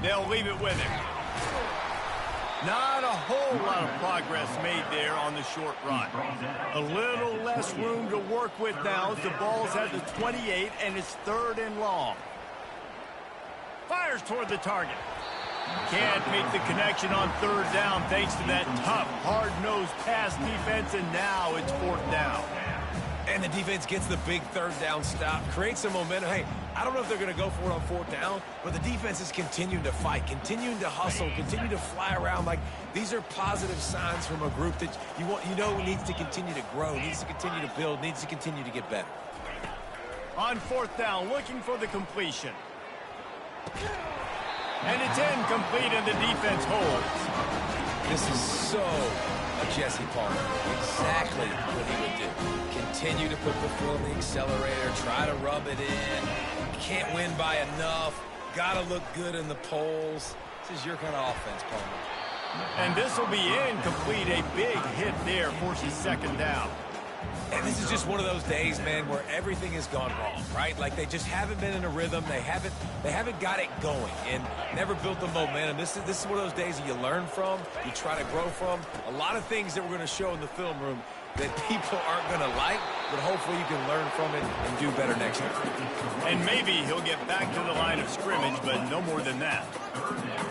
They'll leave it with him. Not a whole lot of progress made there on the short run. A little less room to work with now as the ball's at the 28 and it's 3rd and long. Fires toward the target. Can't make the connection on 3rd down thanks to that tough, hard-nosed pass defense, and now it's 4th down. And the defense gets the big 3rd down stop, creates some momentum. Hey, I don't know if they're going to go for it on 4th down, but the defense is continuing to fight, continuing to hustle, continue to fly around. Like, these are positive signs from a group that you know needs to continue to grow, needs to continue to build, needs to continue to get better. On 4th down, looking for the completion. And it's incomplete, and the defense holds. This is so a Jesse Palmer. Exactly what he would do. Continue to put the foot on the accelerator, try to rub it in. Can't win by enough. Got to look good in the polls. This is your kind of offense, Palmer. And this will be incomplete. A big hit there forces 2nd down. And this is just one of those days, man, where everything has gone wrong, right? Like, they just haven't been in a rhythm. They haven't got it going and never built the momentum. This is one of those days that you learn from, you try to grow from. A lot of things that we're going to show in the film room that people aren't going to like, but hopefully you can learn from it and do better next time. And maybe he'll get back to the line of scrimmage, but no more than that.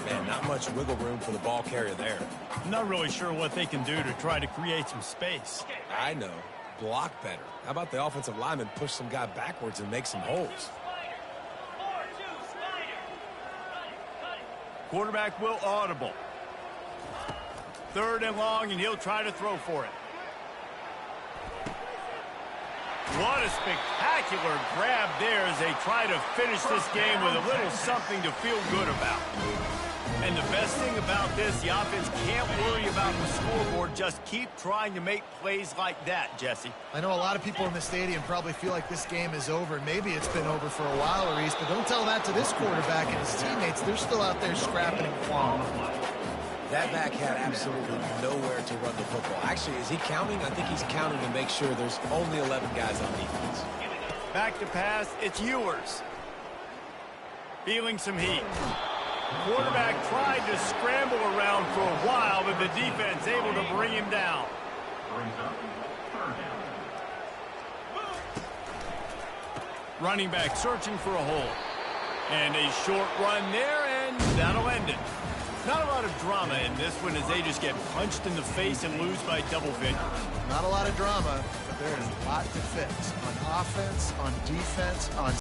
Man, not much wiggle room for the ball carrier there. I'm not really sure what they can do to try to create some space. I know. Block better. How about the offensive lineman push some guy backwards and make some holes? Quarterback will audible. 3rd and long, and he'll try to throw for it. What a spectacular grab there as they try to finish this game with a little something to feel good about. And the best thing about this, the offense can't worry about the scoreboard. Just keep trying to make plays like that, Jesse. I know a lot of people in the stadium probably feel like this game is over. Maybe it's been over for a while, Reese, but don't tell that to this quarterback and his teammates. They're still out there scrapping and clawing. That back had absolutely nowhere to run the football. Actually, is he counting? I think he's counting to make sure there's only 11 guys on defense. Back to pass, it's Ewers. Feeling some heat. Quarterback tried to scramble around for a while, but the defense able to bring him down. Running back searching for a hole. And a short run there, and that'll end it. Not a lot of drama in this one as they just get punched in the face and lose by double figures. Not a lot of drama, but there is a lot to fix on offense, on defense, on